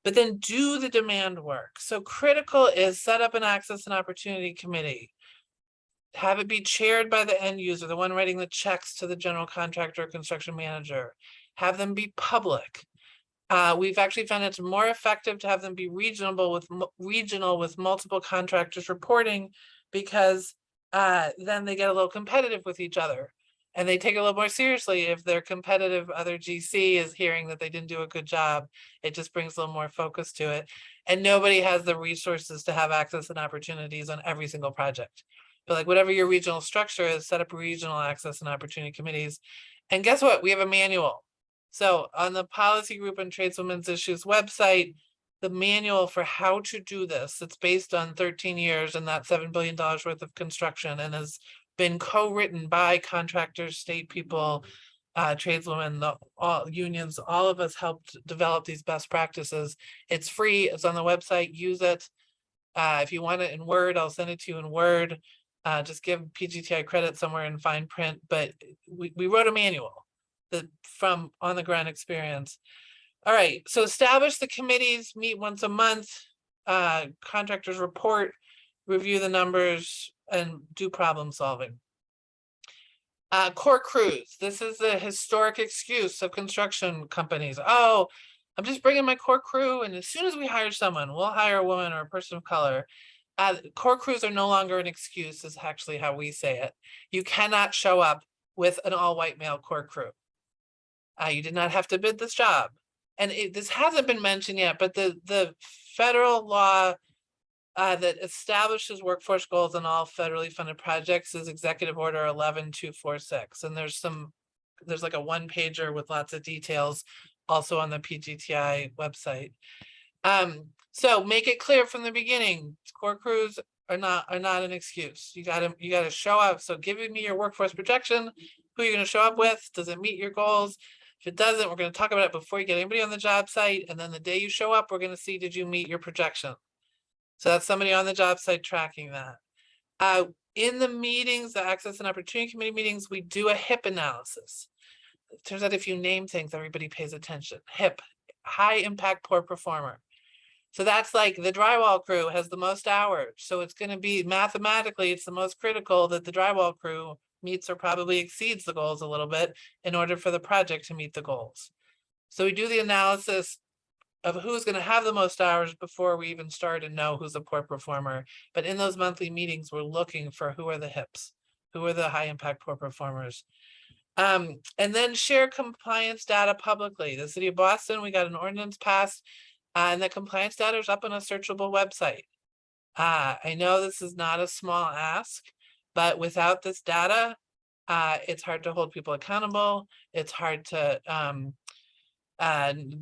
But then do the demand work. So critical is set up an access and opportunity committee. Have it be chaired by the end user, the one writing the checks to the general contractor or construction manager. Have them be public. We've actually found it's more effective to have them be regional with multiple contractors reporting, because then they get a little competitive with each other. And they take it a little more seriously if their competitive other GC is hearing that they didn't do a good job. It just brings a little more focus to it. And nobody has the resources to have access and opportunities on every single project. But like whatever your regional structure is, set up regional access and opportunity committees. And guess what? We have a manual. So on the Policy Group on Tradeswomen's Issues website, the manual for how to do this, it's based on 13 years and that $7 billion worth of construction, and has been co-written by contractors, state people, tradeswomen, all unions. All of us helped develop these best practices. It's free. It's on the website. Use it. If you want it in Word, I'll send it to you in Word. Just give PGTI credit somewhere in fine print. But we wrote a manual from on the ground experience. All right. So establish the committees. Meet once a month. Contractors report. Review the numbers and do problem solving. Core crews. This is the historic excuse of construction companies. Oh, I'm just bringing my core crew, and as soon as we hire someone, we'll hire a woman or a person of color. core crews are no longer an excuse, is actually how we say it. You cannot show up with an all-white male core crew. You did not have to bid this job. And this hasn't been mentioned yet, but the federal law that establishes workforce goals in all federally funded projects is Executive Order 11246. And there's like a one pager with lots of details also on the PGTI website. So make it clear from the beginning, core crews are not an excuse. You gotta show up. So giving me your workforce projection, who you're gonna show up with, does it meet your goals? If it doesn't, we're gonna talk about it before you get anybody on the job site. And then the day you show up, we're gonna see, did you meet your projection? So that's somebody on the job site tracking that. In the meetings, the Access and Opportunity Committee meetings, we do a HIP analysis. It turns out if you name things, everybody pays attention. HIP, high impact poor performer. So that's like the drywall crew has the most hours. So it's going to be mathematically, it's the most critical that the drywall crew meets or probably exceeds the goals a little bit in order for the project to meet the goals. So we do the analysis of who's going to have the most hours before we even start and know who's a poor performer. But in those monthly meetings, we're looking for who are the HIPs, who are the high impact poor performers. And then share compliance data publicly. The city of Boston, we got an ordinance passed and the compliance data is up on a searchable website. I know this is not a small ask, but without this data, it's hard to hold people accountable. It's hard to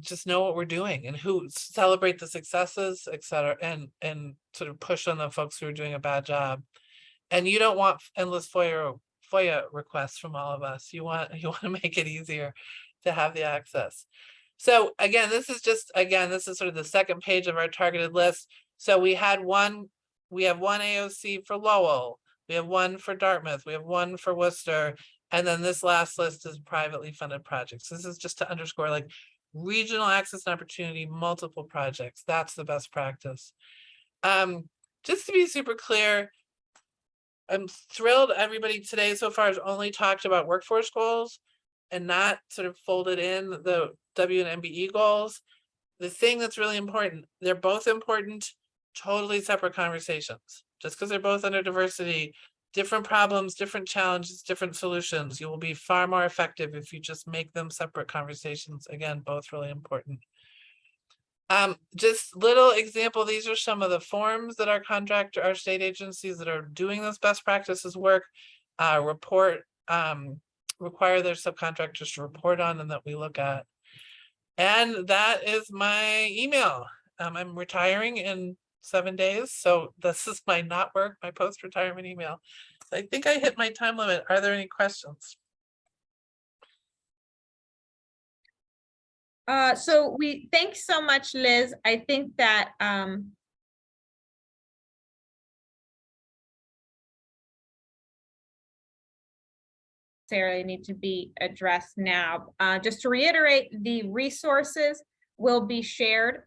just know what we're doing and who celebrate the successes, et cetera, and sort of push on the folks who are doing a bad job. And you don't want endless FOIA requests from all of us. You want to make it easier to have the access. So again, this is sort of the second page of our targeted list. So we have one AOC for Lowell, we have one for Dartmouth, we have one for Worcester, and then this last list is privately funded projects. This is just to underscore like regional access and opportunity, multiple projects. That's the best practice. Just to be super clear, I'm thrilled everybody today so far has only talked about workforce goals and not sort of folded in the W and MBE goals. The thing that's really important, they're both important, totally separate conversations. Just because they're both under diversity, different problems, different challenges, different solutions. You will be far more effective if you just make them separate conversations. Again, both really important. Just little example, these are some of the forms that our state agencies that are doing this best practices work require their subcontractors to report on and that we look at. And that is my email. I'm retiring in 7 days. So this is my my post-retirement email. So I think I hit my time limit. Are there any questions? So thanks so much, Liz. I think that necessarily need to be addressed now. Just to reiterate, the resources will be shared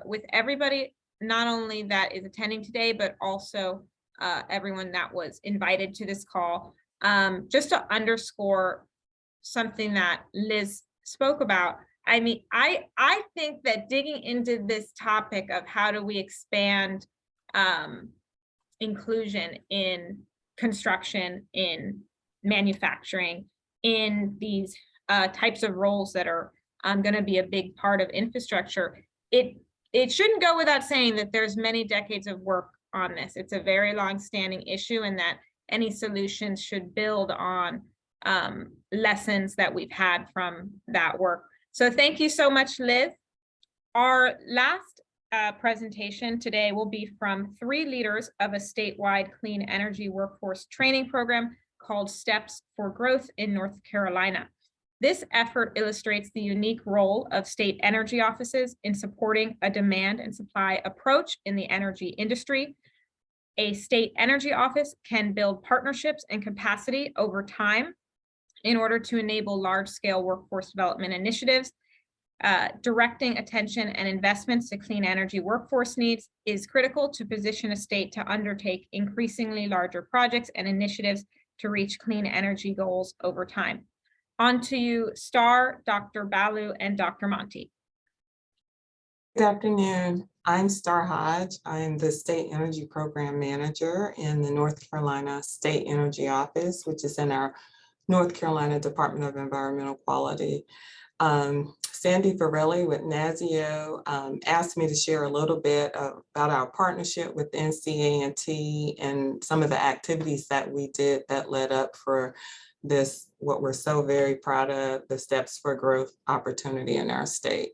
with everybody, not only that is attending today, but also everyone that was invited to this call. Just to underscore something that Liz spoke about, I mean, I think that digging into this topic of how do we expand inclusion in construction, in manufacturing, in these types of roles that are going to be a big part of infrastructure, it shouldn't go without saying that there's many decades of work on this. It's a very long-standing issue, and that any solutions should build on lessons that we've had from that work. So thank you so much, Liz. Our last presentation today will be from 3 leaders of a statewide clean energy workforce training program called Steps for Growth in North Carolina. This effort illustrates the unique role of state energy offices in supporting a demand and supply approach in the energy industry. A state energy office can build partnerships and capacity over time in order to enable large-scale workforce development initiatives. Directing attention and investments to clean energy workforce needs is critical to position a state to undertake increasingly larger projects and initiatives to reach clean energy goals over time. On to you, Star, Dr. Balu, and Dr. Monty. Good afternoon. I'm Star Hodge. I'm the State Energy Program Manager in the North Carolina State Energy Office, which is in our North Carolina Department of Environmental Quality. Sandy Farrelly with NASEO asked me to share a little bit about our partnership with NCA&T and some of the activities that we did that led up for this, what we're so very proud of, the Steps for Growth opportunity in our state.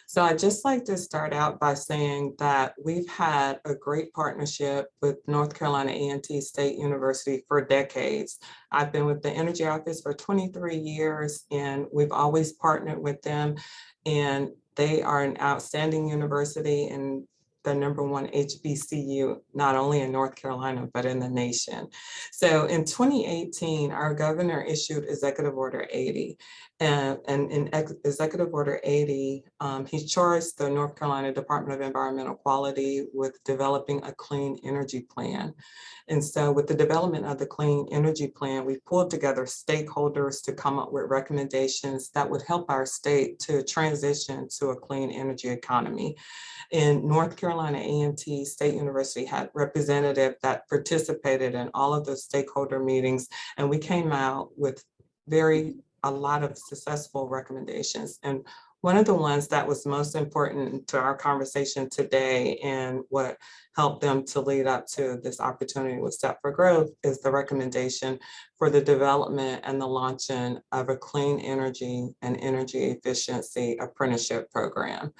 So I'd just like to start out by saying that we've had a great partnership with North Carolina A&T State University for decades. I've been with the Energy Office for 23 years, and we've always partnered with them. And they are an outstanding university and the #1 HBCU, not only in North Carolina, but in the nation. So in 2018, our governor issued Executive Order 80. And in Executive Order 80, he charged the North Carolina Department of Environmental Quality with developing a clean energy plan. And so with the development of the Clean Energy Plan, we pulled together stakeholders to come up with recommendations that would help our state to transition to a clean energy economy. In North Carolina A&T State University had representative that participated in all of the stakeholder meetings, and we came out with a lot of successful recommendations. And one of the ones that was most important to our conversation today and what helped them to lead up to this opportunity with Step for Growth is the recommendation for the development and the launching of a clean energy and energy efficiency apprenticeship program.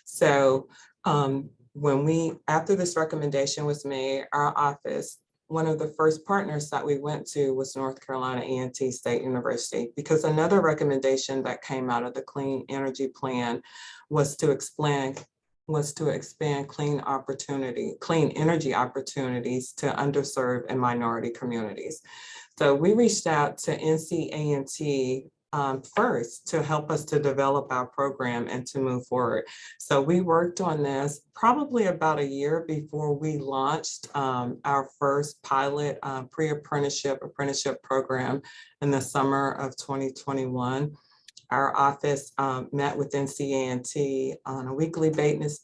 So after this recommendation was made, our office, one of the first partners that we went to was North Carolina A&T State University, because another recommendation that came out of the Clean Energy Plan was to expand clean energy opportunities to underserved and minority communities. So we reached out to NCA&T first to help us to develop our program and to move forward. So we worked on this probably about a year before we launched our first pilot apprenticeship program in the summer of 2021. Our office met with NCA&T on a weekly basis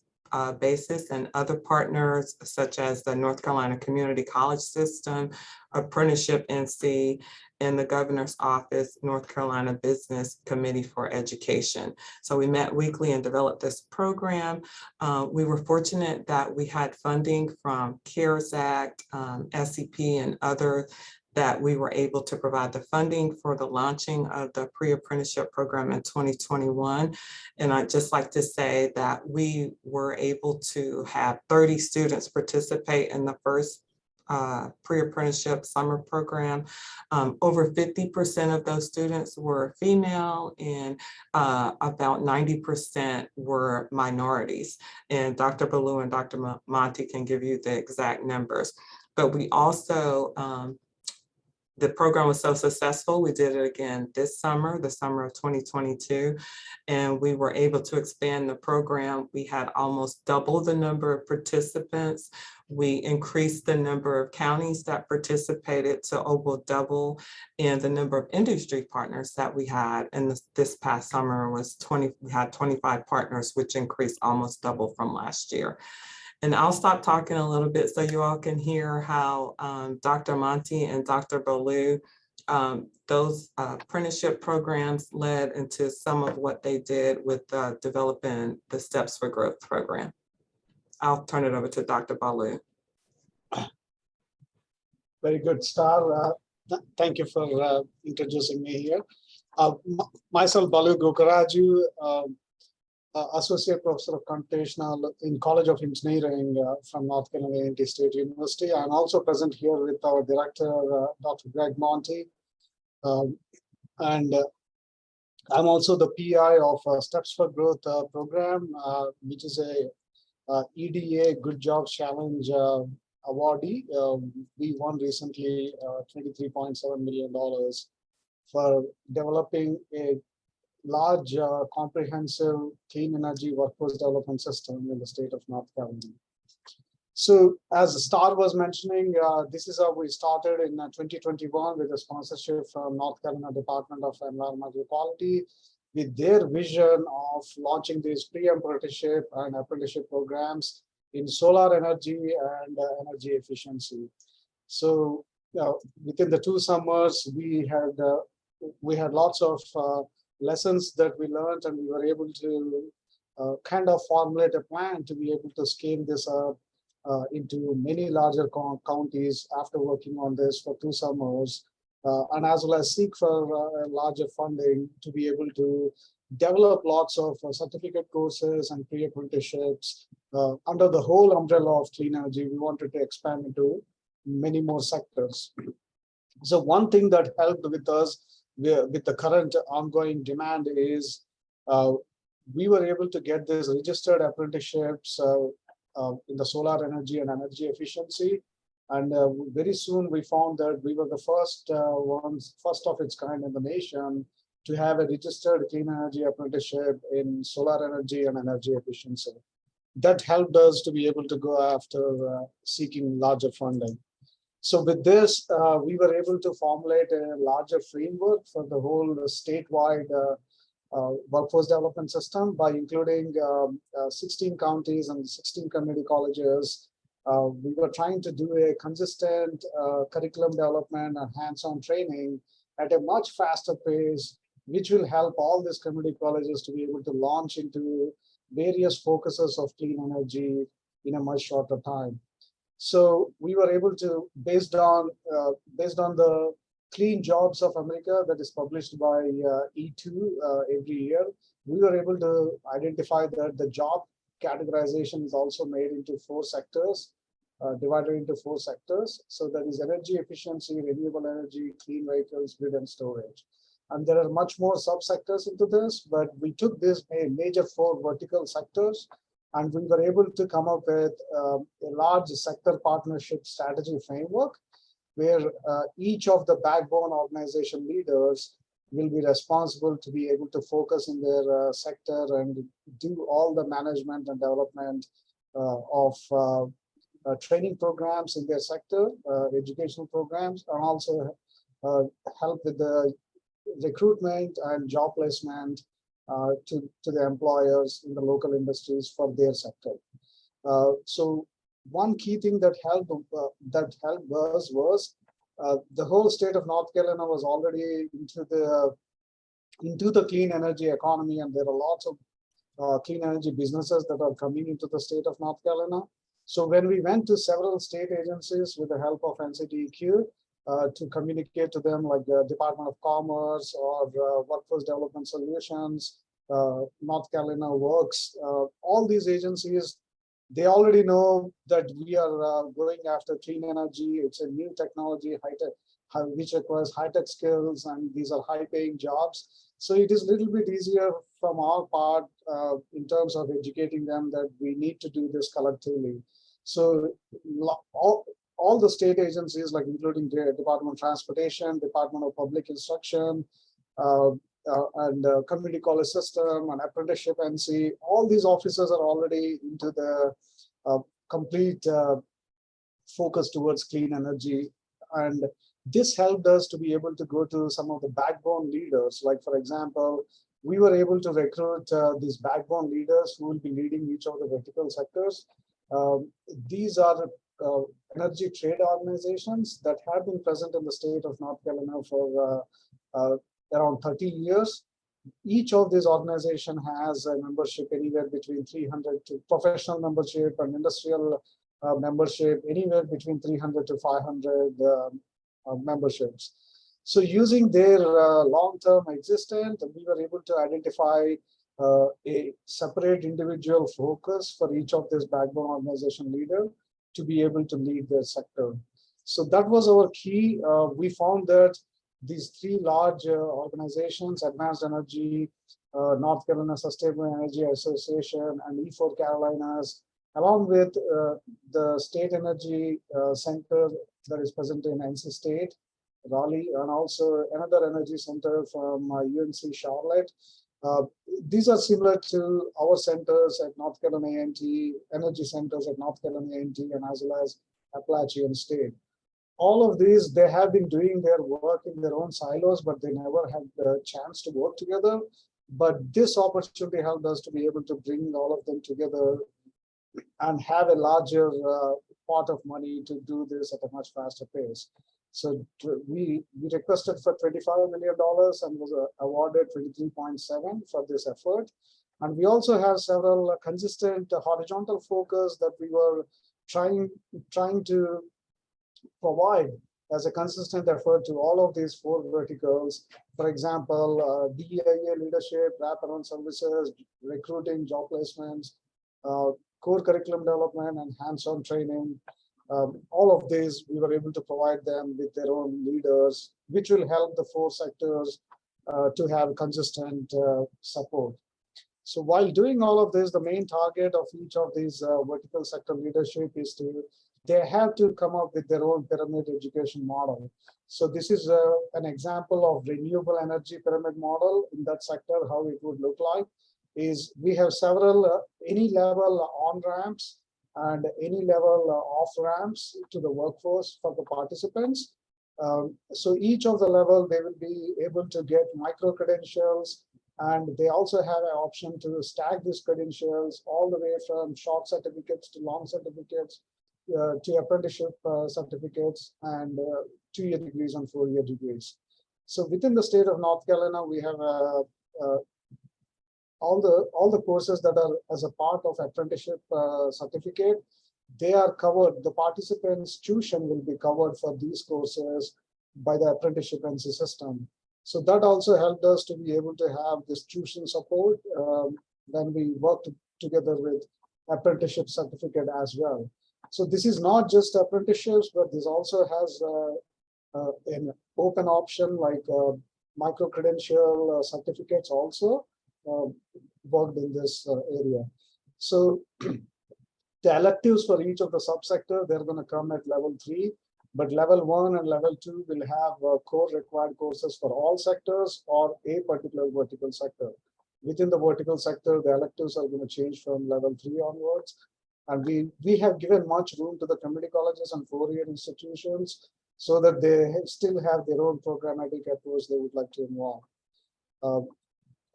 and other partners such as the North Carolina Community College System, Apprenticeship NC, and the Governor's Office, North Carolina Business Committee for Education. So we met weekly and developed this program. We were fortunate that we had funding from CARES Act, SEP, and other that we were able to provide the funding for the launching of the pre-apprenticeship program in 2021. And I'd just like to say that we were able to have 30 students participate in the first pre-apprenticeship summer program. Over 50% of those students were female and about 90% were minorities. And Dr. Ballou and Dr. Monty can give you the exact numbers. But we also, the program was so successful, we did it again this summer, the summer of 2022, and we were able to expand the program. We had almost double the number of participants. We increased the number of counties that participated to over double, and the number of industry partners that we had. And this past summer was we had 25 partners, which increased almost double from last year. And I'll stop talking a little bit so you all can hear how Dr. Monty and Dr. Ballou, those apprenticeship programs led into some of what they did with developing the Steps for Growth program. I'll turn it over to Dr. Ballou. Very good, Star. Thank you for introducing me here. Myself, Ballou Gokaraju, Associate Professor of Computational in College of Engineering from North Carolina A&T State University. I'm also present here with our director, Dr. Greg Monty. And I'm also the PI of Steps for Growth program, which is a EDA Good Job Challenge awardee. We won recently $23.7 million for developing a large comprehensive clean energy workforce development system in the state of North Carolina. So as Star was mentioning, this is how we started in 2021 with a sponsorship from North Carolina Department of Environmental Quality. with their vision of launching these pre-apprenticeship and apprenticeship programs in solar energy and energy efficiency. So within the 2 summers, we had lots of lessons that we learned, and we were able to kind of formulate a plan to be able to scale this up into many larger counties after working on this for 2 summers, and as well as seek for larger funding to be able to develop lots of certificate courses and pre-apprenticeships under the whole umbrella of clean energy. We wanted to expand into many more sectors. So one thing that helped with us with the current ongoing demand is we were able to get these registered apprenticeships in the solar energy and energy efficiency. And very soon we found that we were the first of its kind in the nation to have a registered clean energy apprenticeship in solar energy and energy efficiency. That helped us to be able to go after seeking larger funding. So with this, we were able to formulate a larger framework for the whole statewide workforce development system by including 16 counties and 16 community colleges. We were trying to do a consistent curriculum development and hands-on training at a much faster pace, which will help all these community colleges to be able to launch into various focuses of clean energy in a much shorter time. So we were able to, based on the Clean Jobs of America that is published by E2 every year, we were able to identify that the job categorization is also made into 4 sectors, divided into 4 sectors. So that is energy efficiency, renewable energy, clean vehicles, grid and storage. And there are much more subsectors into this, but we took this major 4 vertical sectors, and we were able to come up with a large sector partnership strategy framework where each of the backbone organization leaders will be responsible to be able to focus in their sector and do all the management and development of training programs in their sector, educational programs, and also help with the recruitment and job placement to the employers in the local industries for their sector. So one key thing that helped us was the whole state of North Carolina was already into the clean energy economy, and there are lots of clean energy businesses that are coming into the state of North Carolina. So when we went to several state agencies with the help of NCTEQ to communicate to them, like the Department of Commerce or Workforce Development Solutions, North Carolina Works, all these agencies, they already know that we are going after clean energy. It's a new technology, high-tech, which requires high-tech skills, and these are high-paying jobs. So it is a little bit easier from our part in terms of educating them that we need to do this collectively. So all the state agencies, like including the Department of Transportation, Department of Public Instruction, and community college system and apprenticeship NC, all these officers are already into the complete focus towards clean energy. And this helped us to be able to go to some of the backbone leaders. Like, for example, we were able to recruit these backbone leaders who will be leading each of the vertical sectors. These are energy trade organizations that have been present in the state of North Carolina for around 30 years. Each of these organizations has a membership anywhere between 300 to professional membership and industrial membership, anywhere between 300 to 500 memberships. So using their long-term existence, we were able to identify a separate individual focus for each of these backbone organization leader to be able to lead their sector. So that was our key. We found that these 3 large organizations, Advanced Energy, North Carolina Sustainable Energy Association, and E4 Carolinas, along with the State Energy Center that is present in NC State, Raleigh, and also another energy center from UNC Charlotte. These are similar to our centers at North Carolina A&T, energy centers at North Carolina A&T, and as well as Appalachian State. All of these, they have been doing their work in their own silos, but they never had the chance to work together. But this opportunity helped us to be able to bring all of them together and have a larger pot of money to do this at a much faster pace. So we requested for $25 million and was awarded 23.7 for this effort. And we also have several consistent horizontal focus that we were trying to provide as a consistent effort to all of these 4 verticals. For example, DEIA leadership, wraparound services, recruiting, job placements, core curriculum development, and hands-on training. All of these, we were able to provide them with their own leaders, which will help the 4 sectors to have consistent support. So while doing all of this, the main target of each of these vertical sector leadership is they have to come up with their own pyramid education model. So this is an example of renewable energy pyramid model in that sector, how it would look like. Is we have several any level on-ramps and any level off-ramps to the workforce for the participants. So each of the level, they will be able to get micro-credentials, and they also have an option to stack these credentials all the way from short certificates to long certificates to apprenticeship certificates and 2-year degrees and 4-year degrees. So within the state of North Carolina, we have all the courses that are as a part of apprenticeship certificate, they are covered. The participants' tuition will be covered for these courses by the apprenticeship NC system. So that also helped us to be able to have this tuition support when we worked together with apprenticeship certificate as well. So this is not just apprenticeships, but this also has an open option like micro-credential certificates also worked in this area. So the electives for each of the subsector, they're going to come at level 3, but level 1 and level 2 will have core required courses for all sectors or a particular vertical sector. Within the vertical sector, the electives are going to change from level 3 onwards. And we have given much room to the community colleges and 4-year institutions so that they still have their own programmatic approach they would like to involve.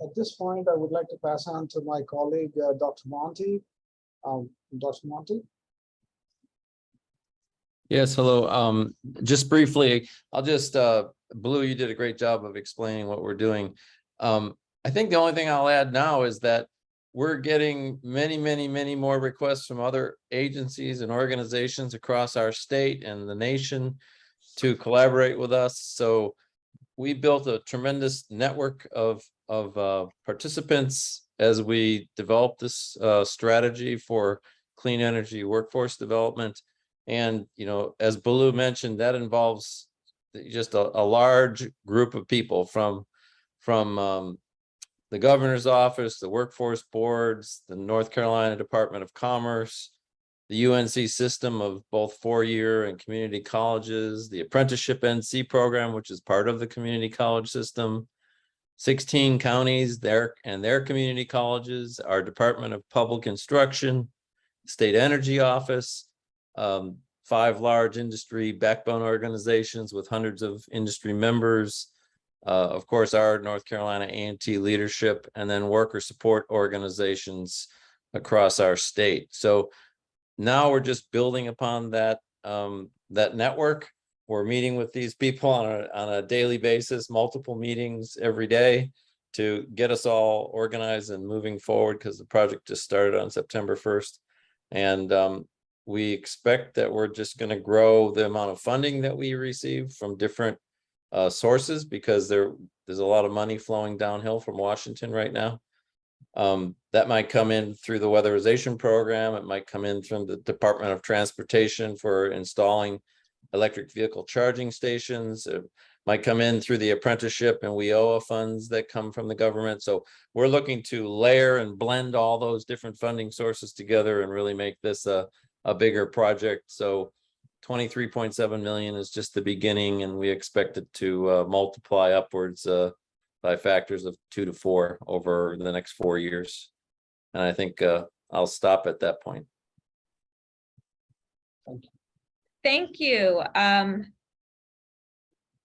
At this point, I would like to pass on to my colleague, Dr. Monty. Dr. Monty? Yes, hello. Just briefly, I'll just, Blue, you did a great job of explaining what we're doing. I think the only thing I'll add now is that we're getting many more requests from other agencies and organizations across our state and the nation to collaborate with us. So we built a tremendous network of participants as we developed this strategy for clean energy workforce development. And, you know, as Balu mentioned, that involves just a large group of people from the governor's office, the workforce boards, the North Carolina Department of Commerce, the UNC system of both 4-year and community colleges, the apprenticeship NC program, which is part of the community college system, 16 counties their community colleges, our Department of Public Instruction, State Energy Office, 5 large industry backbone organizations with hundreds of industry members, of course, our North Carolina A&T leadership, and then worker support organizations across our state. So now we're just building upon that that network. We're meeting with these people on a daily basis, multiple meetings every day to get us all organized and moving forward, because the project just started on September 1st. And we expect that we're just going to grow the amount of funding that we receive from different sources, because there's a lot of money flowing downhill from Washington right now. That might come in through the weatherization program. It might come in from the Department of Transportation for installing electric vehicle charging stations. It might come in through the apprenticeship and WIOA funds that come from the government. So we're looking to layer and blend all those different funding sources together and really make this a bigger project. So 23.7 million is just the beginning, and we expect it to multiply upwards by factors of 2 to 4 over the next 4 years. And I think I'll stop at that point. Thank you.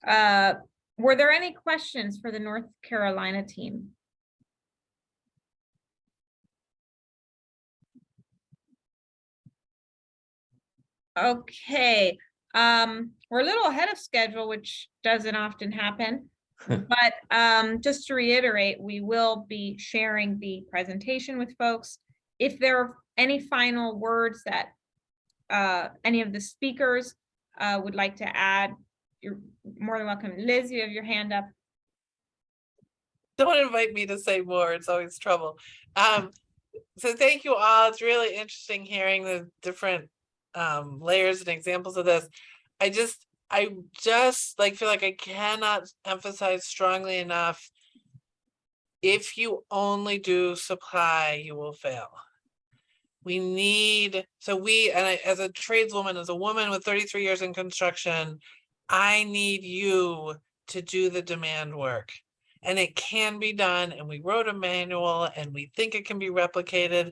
Were there any questions for the North Carolina team? Okay, we're a little ahead of schedule, which doesn't often happen. But just to reiterate, we will be sharing the presentation with folks. If there are any final words that any of the speakers would like to add, you're more than welcome. Liz, you have your hand up. Don't invite me to say more. It's always trouble. So thank you all. It's really interesting hearing the different layers and examples of this. I just like feel like I cannot emphasize strongly enough. If you only do supply, you will fail. We need, so we, and I, as a tradeswoman, as a woman with 33 years in construction, I need you to do the demand work. And it can be done, and we wrote a manual, and we think it can be replicated.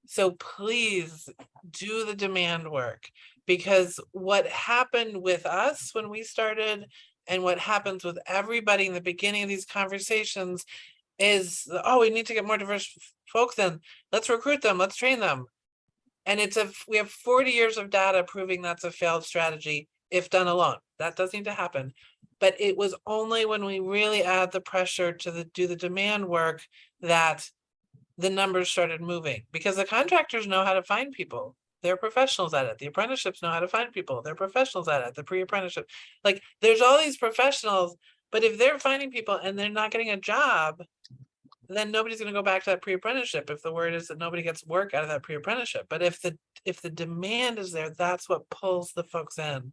So please do the demand work, because what happened with us when we started, and what happens with everybody in the beginning of these conversations is, oh, we need to get more diverse folks in. Let's recruit them, let's train them. And we have 40 years of data proving that's a failed strategy if done alone. That does need to happen. But it was only when we really add the pressure to do the demand work that the numbers started moving, because the contractors know how to find people. They're professionals at it. The apprenticeships know how to find people. They're professionals at it. The pre-apprenticeship, like there's all these professionals, but if they're finding people and they're not getting a job, then nobody's going to go back to that pre-apprenticeship if the word is that nobody gets work out of that pre-apprenticeship. But if the demand is there, that's what pulls the folks in.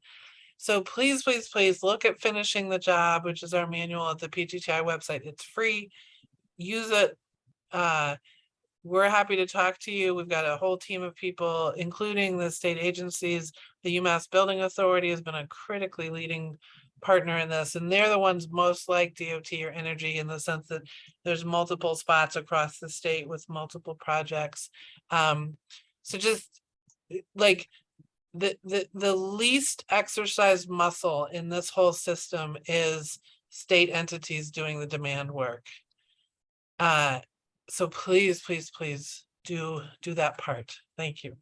So please, please, please look at Finishing the Job, which is our manual at the PGTI website. It's free. Use it. We're happy to talk to you. We've got a whole team of people, including the state agencies. The UMass Building Authority has been a critically leading partner in this, and they're the ones most like DOT or energy, in the sense that there's multiple spots across the state with multiple projects. So just like the least exercised muscle in this whole system is state entities doing the demand work. So please, please, please do that part. Thank you.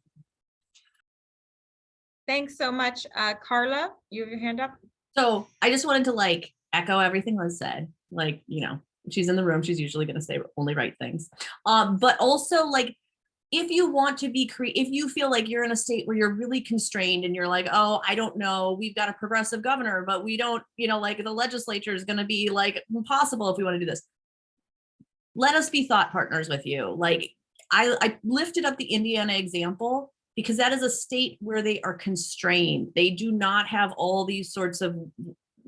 Thanks so much. Carla, you have your hand up. So I just wanted to like echo everything Liz said. Like, you know, she's in the room, she's usually going to say only right things. But also, like, if you want to be if you feel like you're in a state where you're really constrained and you're like, oh, I don't know, we've got a progressive governor, but we don't, you know, like the legislature is going to be like impossible if we want to do this. Let us be thought partners with you. Like I lifted up the Indiana example because that is a state where they are constrained. They do not have all these sorts of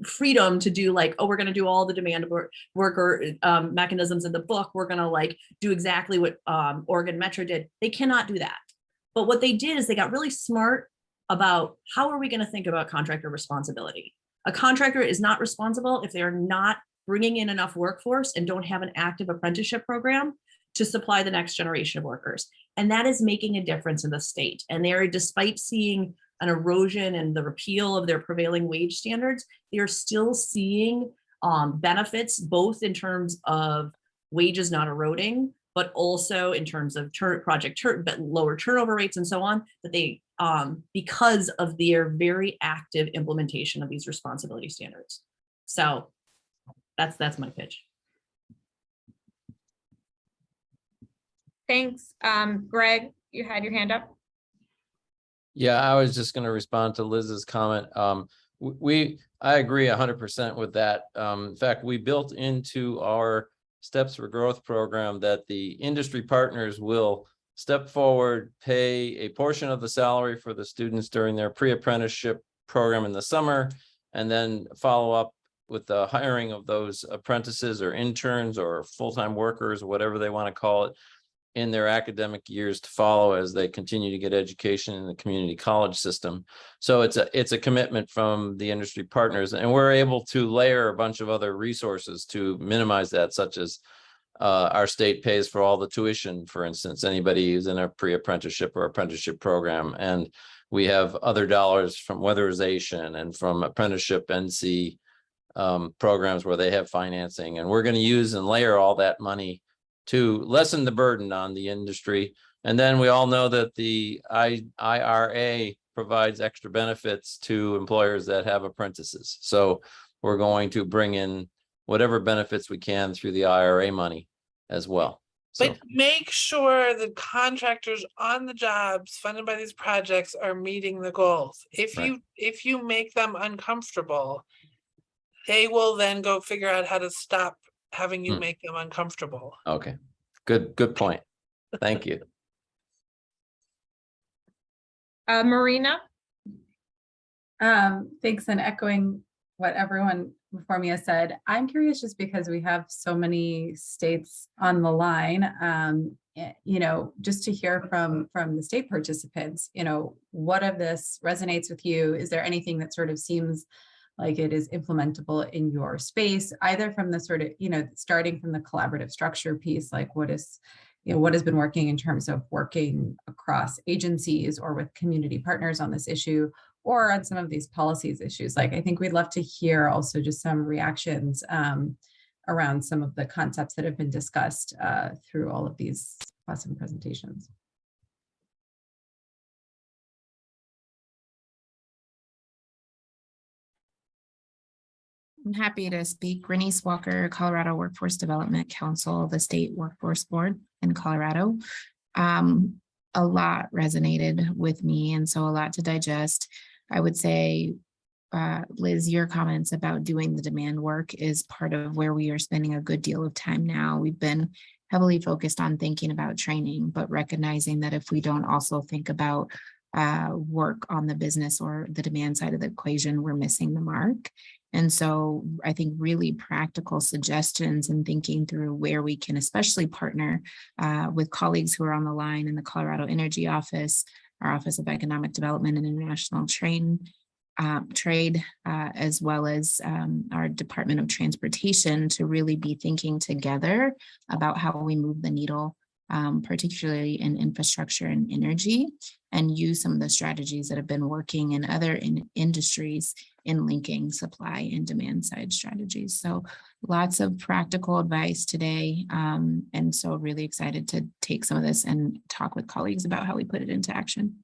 freedom to do like, oh, we're going to do all the demand worker mechanisms in the book. We're going to like do exactly what Oregon Metro did. They cannot do that. But what they did is they got really smart about how are we going to think about contractor responsibility. A contractor is not responsible if they are not bringing in enough workforce and don't have an active apprenticeship program to supply the next generation of workers. And that is making a difference in the state. And they are, despite seeing an erosion and the repeal of their prevailing wage standards, they are still seeing benefits, both in terms of wages not eroding, but also in terms of lower turnover rates and so on, that they, because of their very active implementation of these responsibility standards. So that's my pitch. Thanks. Greg, you had your hand up. Yeah, I was just going to respond to Liz's comment. I agree 100% with that. In fact, we built into our Steps for Growth program that the industry partners will step forward, pay a portion of the salary for the students during their pre-apprenticeship program in the summer, and then follow up with the hiring of those apprentices or interns or full-time workers, or whatever they want to call it, in their academic years to follow as they continue to get education in the community college system. So it's a commitment from the industry partners, and we're able to layer a bunch of other resources to minimize that, such as our state pays for all the tuition, for instance, anybody who's in a pre-apprenticeship or apprenticeship program. And we have other dollars from weatherization and from apprenticeship NC programs where they have financing. And we're going to use and layer all that money to lessen the burden on the industry. And then we all know that the IRA provides extra benefits to employers that have apprentices. So we're going to bring in whatever benefits we can through the IRA money as well. So, But make sure the contractors on the jobs funded by these projects are meeting the goals. If Right. you make them uncomfortable, they will then go figure out how to stop having you make them uncomfortable. okay, good point. Thank you. Marina? Thanks, and echoing what everyone before me has said, I'm curious just because we have so many states on the line, you know, just to hear from the state participants, you know, what of this resonates with you? Is there anything that sort of seems like it is implementable in your space, either from the sort of, you know, starting from the collaborative structure piece, like what is, you know, what has been working in terms of working across agencies or with community partners on this issue, or on some of these policies issues. Like, I think we'd love to hear also just some reactions around some of the concepts that have been discussed through all of these awesome presentations. I'm happy to speak. Renice Walker, Colorado Workforce Development Council, the state workforce board in Colorado. A lot resonated with me, and so a lot to digest. I would say, Liz, your comments about doing the demand work is part of where we are spending a good deal of time now. We've been heavily focused on thinking about training, but recognizing that if we don't also think about work on the business or the demand side of the equation, we're missing the mark. And so I think really practical suggestions and thinking through where we can especially partner with colleagues who are on the line in the Colorado Energy Office, our Office of Economic Development and International Trade, as well as our Department of Transportation, to really be thinking together about how we move the needle, particularly in infrastructure and energy, and use some of the strategies that have been working in other industries in linking supply and demand side strategies. So lots of practical advice today. And so really excited to take some of this and talk with colleagues about how we put it into action.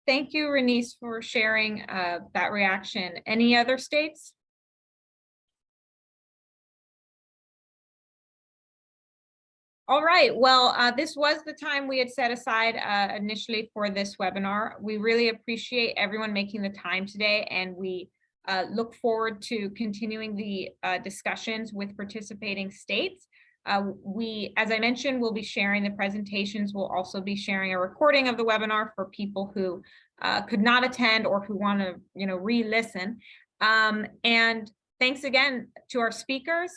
Thank you, Renice, for sharing that reaction. Any other states? All right, well, this was the time we had set aside initially for this webinar. We really appreciate everyone making the time today, and we look forward to continuing the discussions with participating states. As I mentioned, we'll be sharing the presentations. We'll also be sharing a recording of the webinar for people who could not attend or who want to, re-listen. And thanks again to our speakers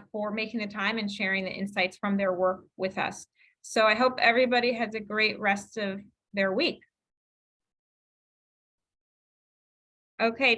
for making the time and sharing the insights from their work with us. So I hope everybody has a great rest of their week. Okay.